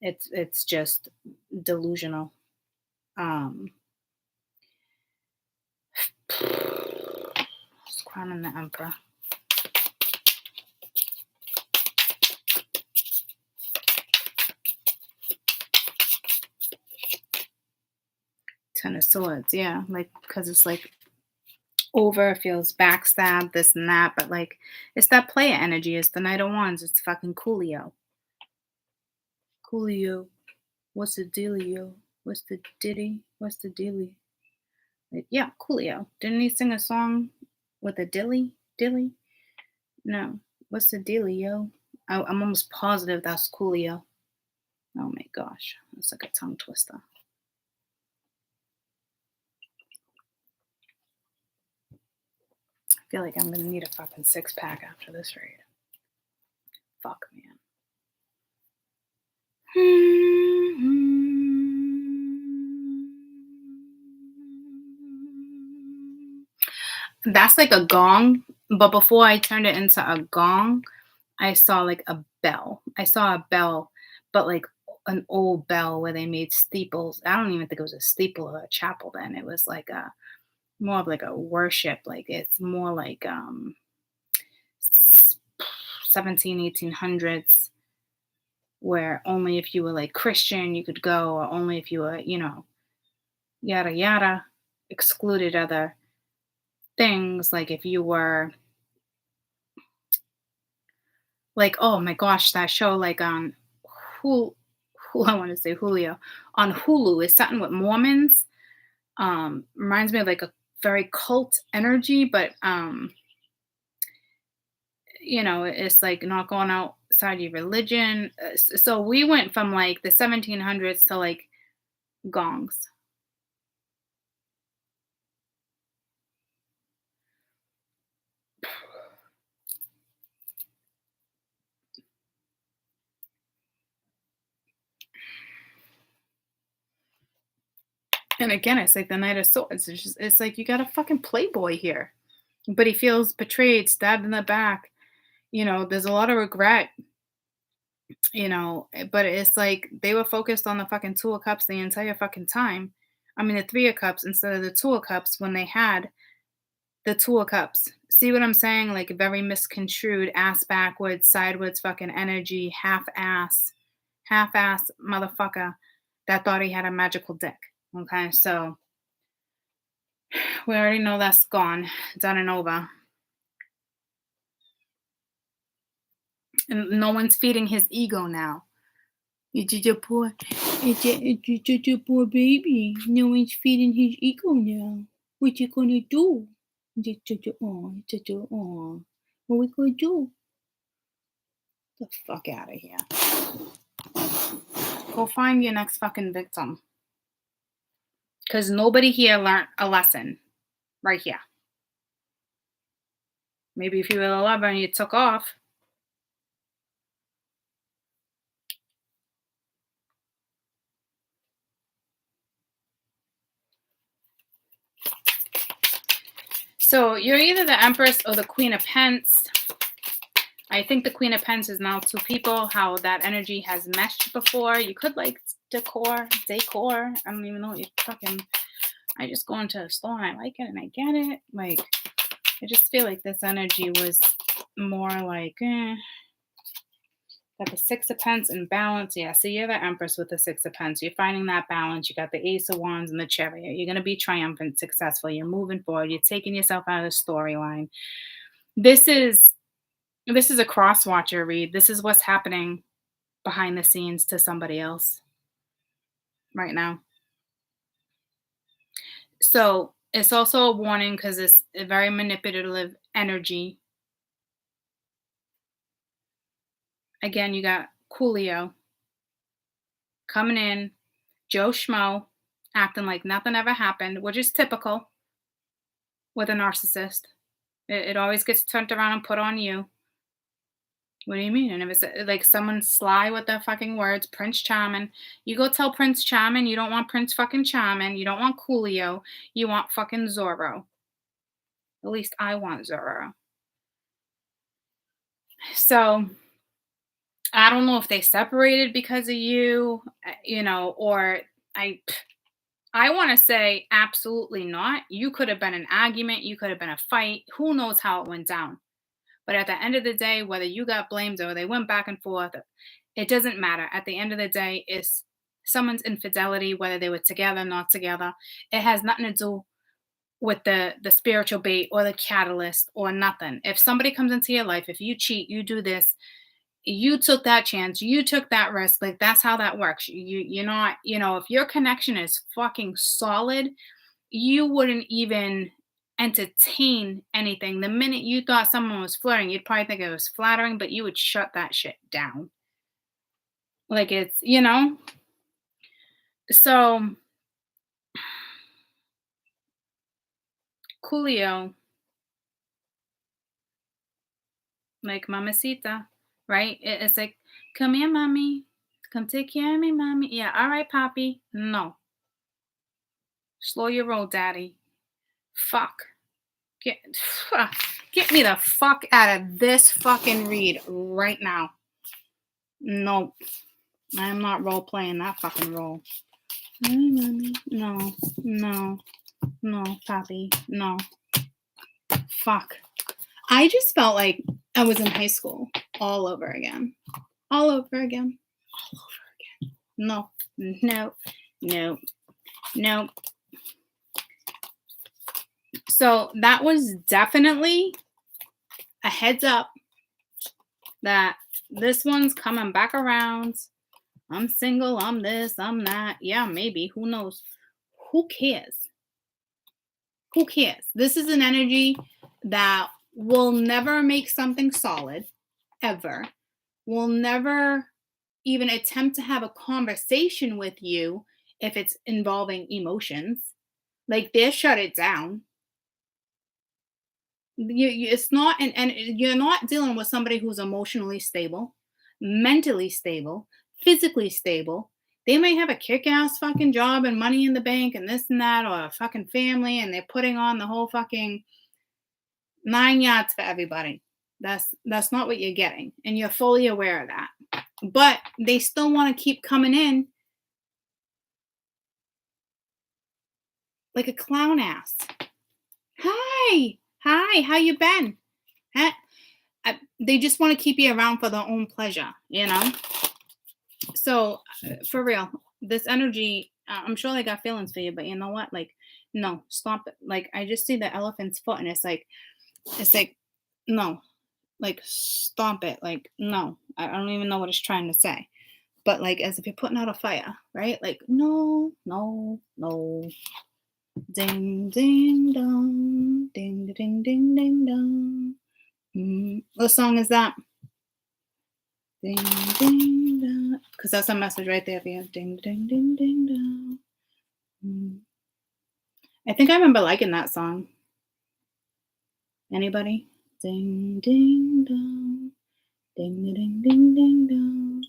S1: It's just delusional. Just crowning the Emperor. Ten of Swords, yeah, like, because it's like over, feels backstabbed, this and that, but like it's that player energy. It's the Knight of Wands. It's fucking Coolio. Coolio, what's the dealio? What's the ditty? What's the dilly? Like, yeah, Coolio. Didn't he sing a song with a dilly? Dilly? No. What's the dealio? I'm almost positive that's Coolio. Oh my gosh, that's like a tongue twister. I feel like I'm gonna need a fucking six-pack after this read. Fuck, man. That's like a gong, but before I turned it into a gong, I saw like a bell. I saw a bell, but like an old bell where they made steeples. I don't even think it was a steeple or a chapel then. It was like more of like a worship. Like it's more like 17, 1800s, where only if you were like Christian you could go, or only if you were, yada yada, excluded other things. Like if you were like, oh my gosh, that show like on Hulu, I want to say Julio, on Hulu is something with Mormons. Reminds me of like a very cult energy, but it's like not going outside your religion. So we went from like the 1700s to like gongs. And again, it's like the Knight of Swords. It's like you got a fucking playboy here, but he feels betrayed, stabbed in the back. There's a lot of regret. But it's like they were focused on the fucking Two of Cups the entire fucking time. I mean, the Three of Cups instead of the Two of Cups when they had the Two of Cups. See what I'm saying? Like very misconstrued, ass backwards, sideways fucking energy, half-ass motherfucker that thought he had a magical dick. Okay, so we already know that's gone, done and over. And no one's feeding his ego now. It's just a poor baby. No one's feeding his ego now. What you gonna do? What we gonna do? The fuck out of here. Go find your next fucking victim. Because nobody here learned a lesson. Right here. Maybe if you were a lover and you took off. So you're either the Empress or the Queen of Pence. I think the Queen of Pence is now two people, how that energy has meshed before. You could like decor. I don't even know what you fucking... I just go into a store and I like it and I get it. Like, I just feel like this energy was more like, Got the Six of Pence in balance. Yeah, so you're the Empress with the Six of Pence. You're finding that balance. You got the Ace of Wands and the Chariot. You're going to be triumphant, successful. You're moving forward. You're taking yourself out of the storyline. This is a cross-watcher read. This is what's happening behind the scenes to somebody else right now. So it's also a warning because it's a very manipulative energy. Again, you got Coolio coming in, Joe Schmo, acting like nothing ever happened, which is typical with a narcissist. It always gets turned around and put on you. What do you mean? And if it's like someone sly with their fucking words, Prince Charming, you go tell Prince Charming you don't want Prince fucking Charming, you don't want Coolio, you want fucking Zorro. At least I want Zorro. So I don't know if they separated because of you, or I want to say absolutely not. You could have been an argument, you could have been a fight. Who knows how it went down? But at the end of the day, whether you got blamed or they went back and forth, it doesn't matter. At the end of the day, it's someone's infidelity, whether they were together, not together. It has nothing to do with the spiritual bait or the catalyst or nothing. If somebody comes into your life, if you cheat, you do this, you took that chance, you took that risk. Like that's how that works. You're not, if your connection is fucking solid, you wouldn't even entertain anything. The minute you thought someone was flirting, you'd probably think it was flattering, but you would shut that shit down. Like it's, So Coolio, like mamacita, right? It's like, come here, mommy. Come take care of me, mommy. Yeah, all right, Poppy. No. Slow your roll, daddy. Fuck. Get me the fuck out of this fucking read right now. No. I'm not role playing that fucking role. Mommy. No. No, Pappy. No. Fuck. I just felt like I was in high school all over again. All over again. All over again. No. No. No. No. So that was definitely a heads up that this one's coming back around. I'm single, I'm this, I'm that. Yeah, maybe. Who knows? Who cares? Who cares? This is an energy that will never make something solid, ever. Will never even attempt to have a conversation with you if it's involving emotions. Like, they'll shut it down. It's not, and you're not dealing with somebody who's emotionally stable, mentally stable, physically stable. They may have a kick-ass fucking job and money in the bank and this and that, or a fucking family, and they're putting on the whole fucking 9 yards for everybody. That's not what you're getting, and you're fully aware of that. But they still want to keep coming in like a clown ass. Hi, how you been? Huh? They just want to keep you around for their own pleasure, you know? So, for real, this energy, I'm sure they got feelings for you, but you know what? Like, no, stop it. Like, I just see the elephant's foot, and it's like, no, like, stomp it. Like, no, I don't even know what it's trying to say. But, like, as if you're putting out a fire, right? Like, no, no, no. Ding, ding, dong. Ding, ding, ding, ding, dong. What song is that? Ding, ding, dong. Because that's a message right there for you. Ding, ding, ding, ding, dong. I think I remember liking that song. Anybody? Ding, ding, dong. Ding, ding, ding, ding, dong.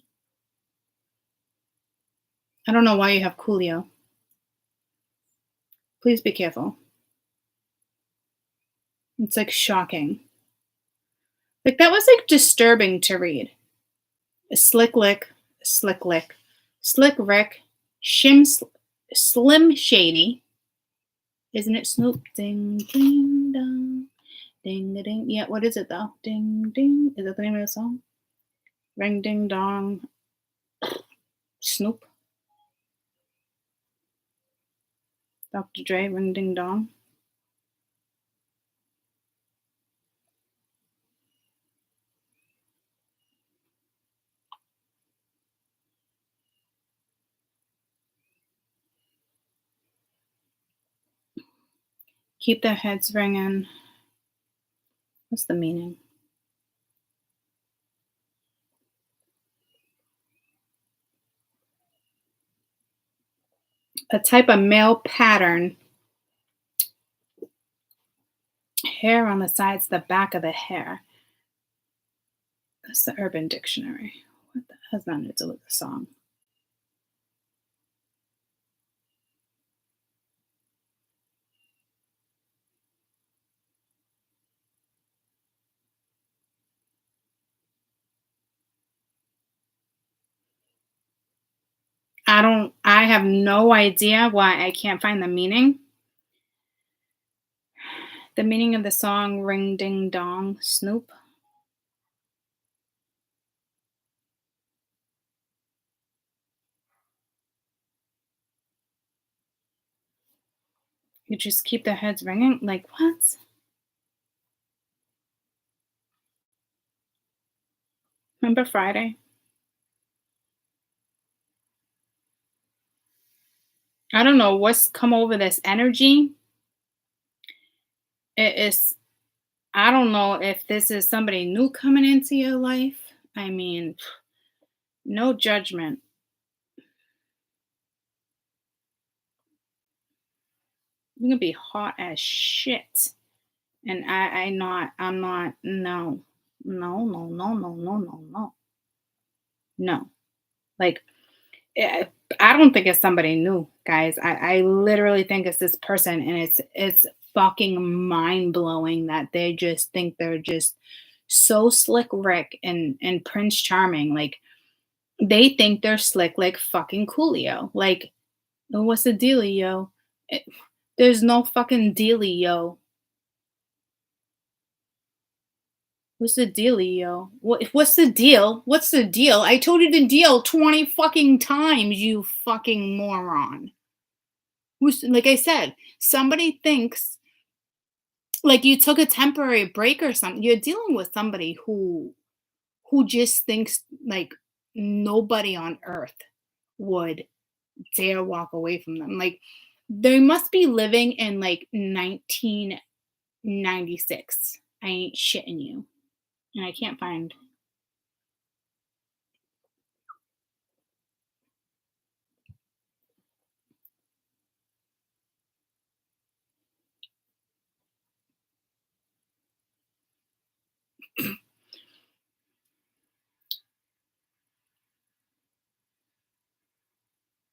S1: I don't know why you have Coolio. Please be careful. It's like shocking. Like, that was like disturbing to read. A slick lick, slick lick, slick Rick, Slim Shady. Isn't it Snoop? Ding, ding, dong. Ding, ding. Yeah, what is it though? Ding, ding. Is that the name of the song? Ring, ding, dong. Snoop. Dr. Dre, ring, ding, dong. Keep their heads ringing. What's the meaning? A type of male pattern. Hair on the sides, the back of the hair. That's the Urban Dictionary. What the has nothing to do with the song? I have no idea why I can't find the meaning. The meaning of the song Ring Ding Dong Snoop. You just keep their heads ringing? Like, what? Remember Friday? I don't know what's come over this energy. It is, I don't know if this is somebody new coming into your life. I mean, no judgment. You're gonna be hot as shit. And I'm not, no. No, no, no, no, no, no, no. No. Like, I don't think it's somebody new, guys. I literally think it's this person, and it's fucking mind blowing that they just think they're just so slick Rick and Prince Charming. Like, they think they're slick like fucking Coolio. Like, what's the dealio? There's no fucking dealie, yo. What's the dealie, yo? What's the deal? What's the deal? I told you the deal 20 fucking times, you fucking moron. Like I said, somebody thinks like you took a temporary break or something. You're dealing with somebody who just thinks like nobody on earth would dare walk away from them. Like they must be living in like 1996. I ain't shitting you. And I can't find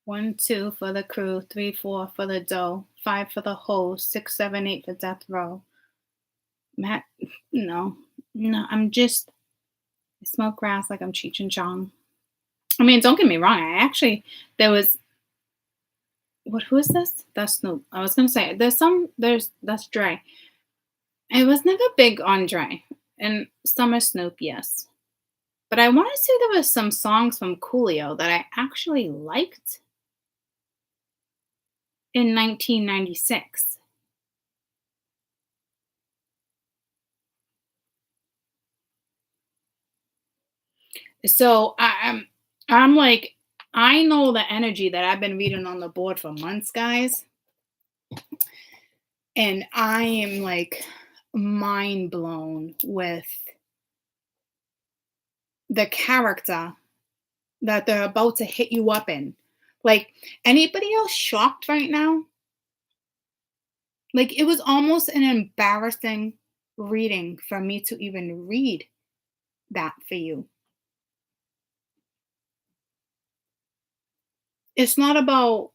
S1: 1, 2 for the crew, 3, 4 for the dough, 5 for the hose, 6, 7, 8 for death row. Matt, no, I'm just, I smoke grass like I'm Cheech and Chong. I mean, don't get me wrong. There was, who is this? That's Snoop. I was going to say, that's Dre. I was never big on Dre. And Summer Snoop, yes. But I want to say there was some songs from Coolio that I actually liked in 1996. So I'm like, I know the energy that I've been reading on the board for months, guys. And I am like mind blown with the character that they're about to hit you up in. Like, anybody else shocked right now? Like, it was almost an embarrassing reading for me to even read that for you. It's not about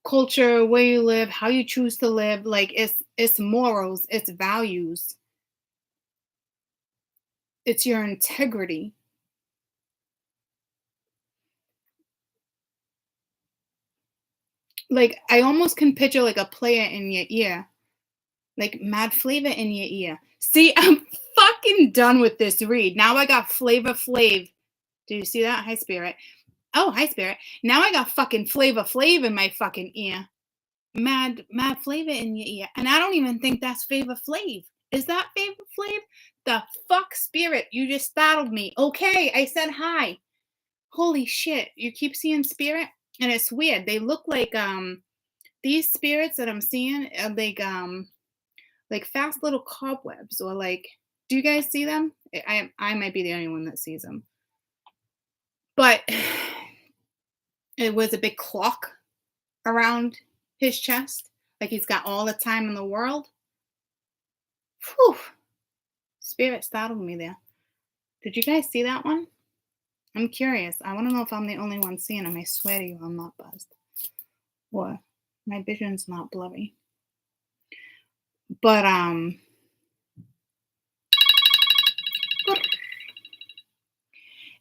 S1: culture, where you live, how you choose to live. Like, it's morals, it's values, it's your integrity. Like, I almost can picture like a player in your ear, like mad flavor in your ear. See, I'm fucking done with this read. Now I got Flavor Flav. Do you see that? Hi, Spirit. Oh, hi, Spirit. Now I got fucking Flavor Flav in my fucking ear. Mad flavor in your ear. And I don't even think that's Favor Flav. Is that Favor Flav? The fuck, Spirit. You just startled me. Okay, I said hi. Holy shit. You keep seeing Spirit? And it's weird. They look like these spirits that I'm seeing are like fast little cobwebs, or like, do you guys see them? I might be the only one that sees them. But it was a big clock around his chest, like he's got all the time in the world. Whew. Spirit startled me there. Did you guys see that one? I'm curious. I want to know if I'm the only one seeing them. I swear to you, I'm not buzzed. Or my vision's not blurry. But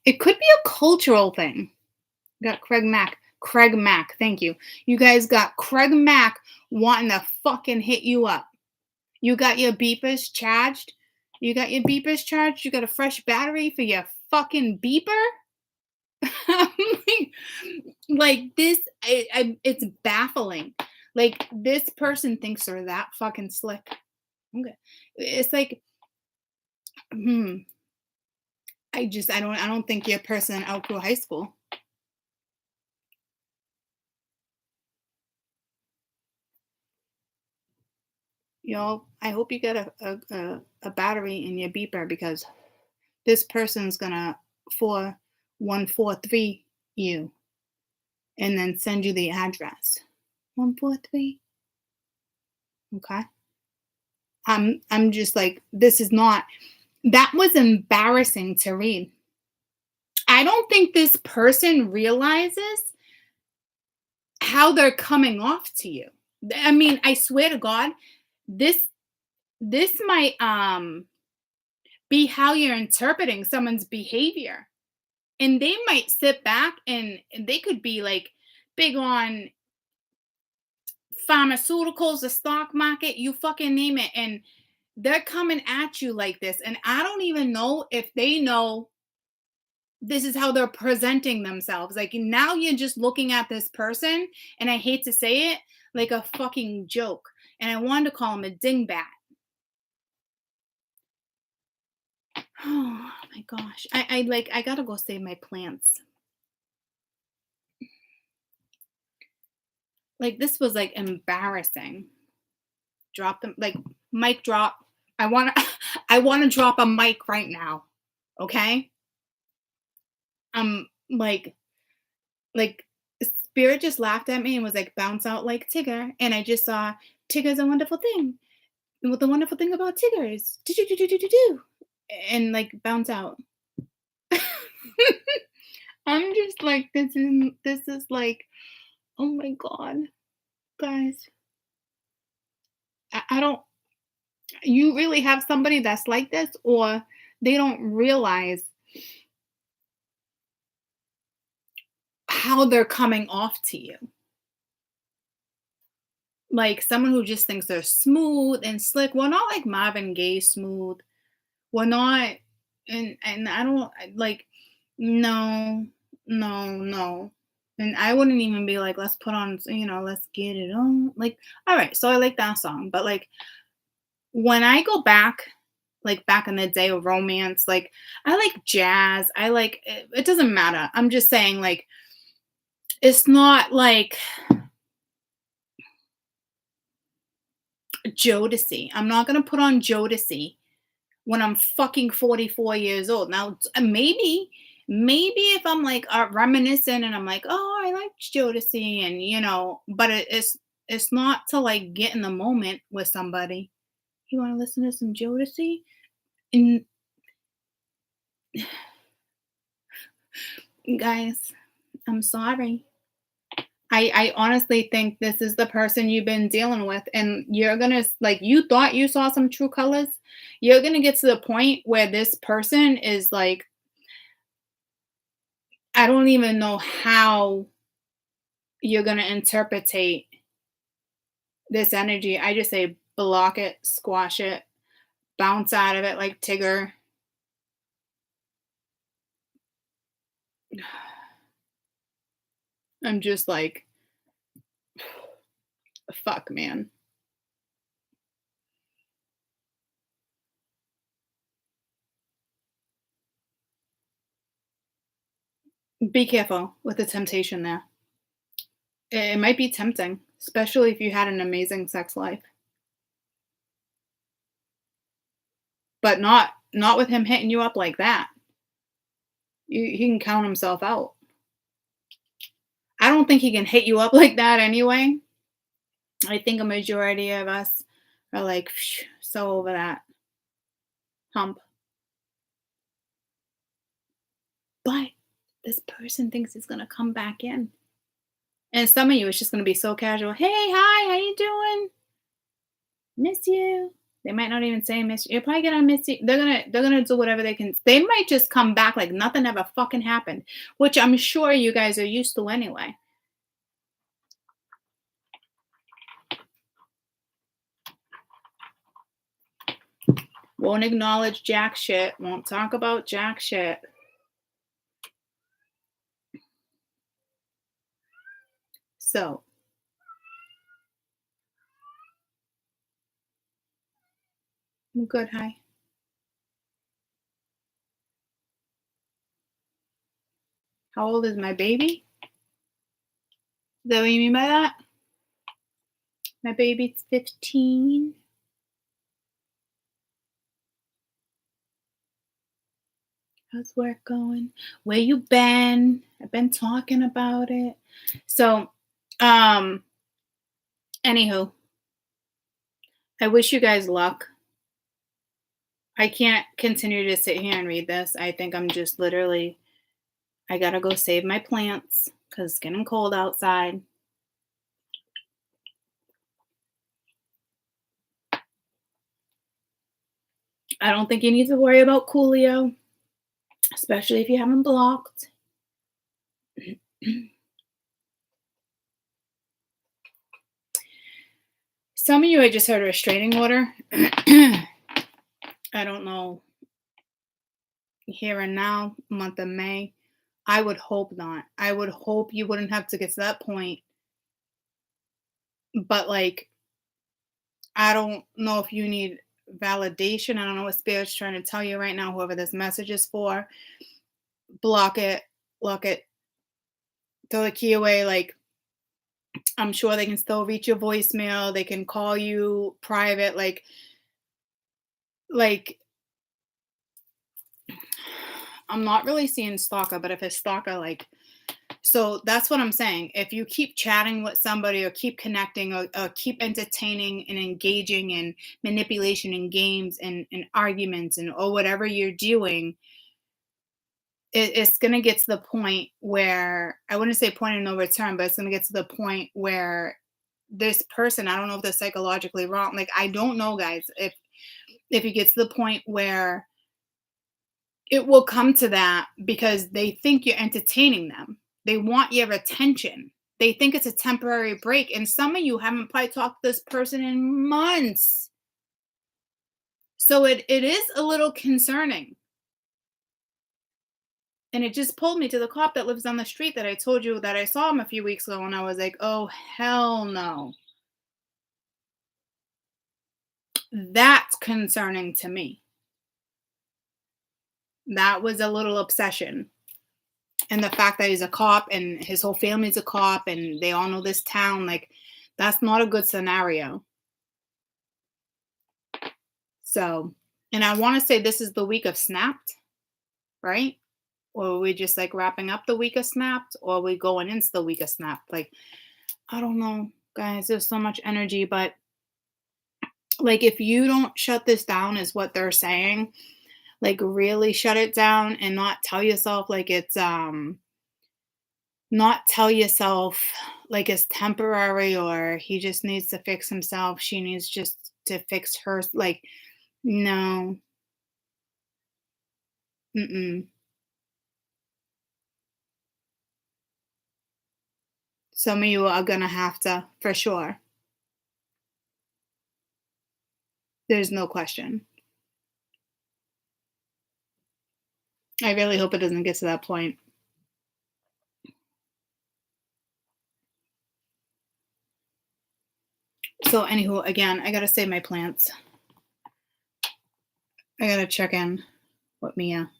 S1: it could be a cultural thing. Got Craig Mack, thank you. You guys got Craig Mack wanting to fucking hit you up. You got your beepers charged? You got a fresh battery for your fucking beeper? Like this, it's baffling. Like, this person thinks they're that fucking slick. Okay. It's like, I don't think you're a person outgrew high school. Y'all, I hope you get a battery in your beeper, because this person's gonna 4143 you and then send you the address. 143. Okay. I'm just like, this is not, that was embarrassing to read. I don't think this person realizes how they're coming off to you. I mean, I swear to God, this might be how you're interpreting someone's behavior. And they might sit back and they could be like big on pharmaceuticals, the stock market, you fucking name it. And they're coming at you like this. And I don't even know if they know this is how they're presenting themselves. Like now you're just looking at this person, and I hate to say it, like a fucking joke. And I wanted to call him a dingbat. Oh my gosh. I gotta go save my plants. Like this was like embarrassing. Drop them, like mic drop. I wanna I wanna drop a mic right now. Okay? I'm like spirit just laughed at me and was like bounce out like Tigger. And I just saw Tigger's a wonderful thing. And what the wonderful thing about Tigger is do do do do do do do and like bounce out. I'm just like this is like, oh my god, guys. I don't, you really have somebody that's like this, or they don't realize how they're coming off to you. Like someone who just thinks they're smooth and slick. We're not like Marvin Gaye smooth. We're not, and I don't like, no, no. And I wouldn't even be like, let's put on, let's get it on. Like, all right, so I like that song. But like when I go back, like back in the day of romance, like I like jazz. I like it doesn't matter. I'm just saying, like, it's not like Jodeci. I'm not gonna put on Jodeci when I'm fucking 44 years old. Now, maybe if I'm like reminiscent and I'm like, oh, I like Jodeci, and but it's not to like get in the moment with somebody. You want to listen to some Jodeci? And guys, I'm sorry. I honestly think this is the person you've been dealing with, and you're gonna, like, you thought you saw some true colors. You're gonna get to the point where this person is like, I don't even know how you're gonna interpretate this energy. I just say block it, squash it, bounce out of it like Tigger. I'm just like, fuck, man. Be careful with the temptation there. It might be tempting, especially if you had an amazing sex life. But not with him hitting you up like that. He can count himself out. I don't think he can hit you up like that anyway. I think a majority of us are like, so over that hump. But this person thinks he's gonna come back in. And some of you, it's just gonna be so casual. Hey, hi, how you doing? Miss you. They might not even say miss you. You're probably gonna miss you. They're gonna do whatever they can. They might just come back like nothing ever fucking happened, which I'm sure you guys are used to anyway. Won't acknowledge jack shit. Won't talk about jack shit. So I'm good, hi. How old is my baby? Is that what you mean by that? My baby's 15. How's work going? Where you been? I've been talking about it. So, anywho, I wish you guys luck. I can't continue to sit here and read this. I think I'm just literally, I gotta go save my plants because it's getting cold outside. I don't think you need to worry about Coolio, especially if you haven't blocked. Some of you, I just heard a restraining order. I don't know, here and now, month of May. I would hope not. I would hope you wouldn't have to get to that point. But like, I don't know if you need validation. I don't know what spirit's trying to tell you right now, whoever this message is for. Block it, lock it, throw the key away. Like, I'm sure they can still reach your voicemail. They can call you private. Like I'm not really seeing stalker, but if it's stalker, like, so that's what I'm saying. If you keep chatting with somebody or keep connecting or keep entertaining and engaging in manipulation and games and arguments and or whatever you're doing, it's going to get to the point where I wouldn't say point of no return, but it's going to get to the point where this person, I don't know if they're psychologically wrong. Like, I don't know, guys, if it gets to the point where it will come to that because they think you're entertaining them. They want your attention. They think it's a temporary break. And some of you haven't probably talked to this person in months. So it is a little concerning. And it just pulled me to the cop that lives on the street that I told you that I saw him a few weeks ago. And I was like, oh, hell no. That's concerning to me. That was a little obsession. And the fact that he's a cop and his whole family's a cop and they all know this town, like, that's not a good scenario. So, and I want to say this is the week of Snapped, right? Or are we just like wrapping up the week of Snapped, or are we going into the week of Snapped? Like, I don't know, guys. There's so much energy, but like, if you don't shut this down, is what they're saying. Like, really shut it down and not tell yourself like it's not tell yourself like it's temporary or he just needs to fix himself. She needs just to fix her. Like, no. Mm-mm. Some of you are going to have to, for sure. There's no question. I really hope it doesn't get to that point. So, anywho, again, I got to save my plants. I got to check in with Mia.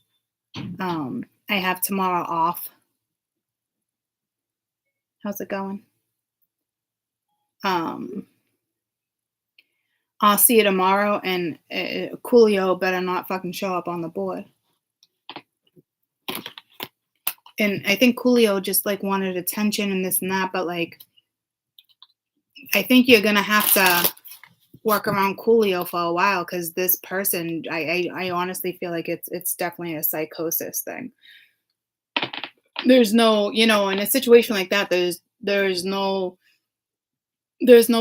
S1: I have tomorrow off. How's it going? I'll see you tomorrow, and Coolio better not fucking show up on the board. And I think Coolio just like wanted attention and this and that, but like, I think you're gonna have to work around Coolio for a while because this person, I honestly feel like it's definitely a psychosis thing. There's no, in a situation like that, there's no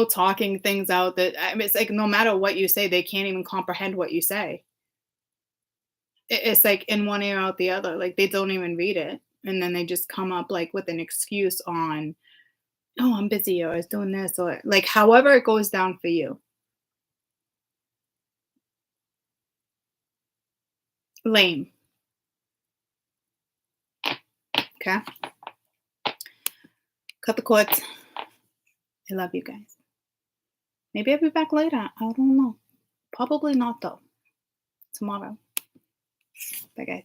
S1: talking things out. That, I mean, it's like no matter what you say, they can't even comprehend what you say. It's like in one ear out the other. Like, they don't even read it, and then they just come up like with an excuse on, oh, I'm busy, or I was doing this, or like however it goes down for you. Lame. Okay. Cut the cords. I love you guys. Maybe I'll be back later. I don't know. Probably not though. Tomorrow. Bye, guys.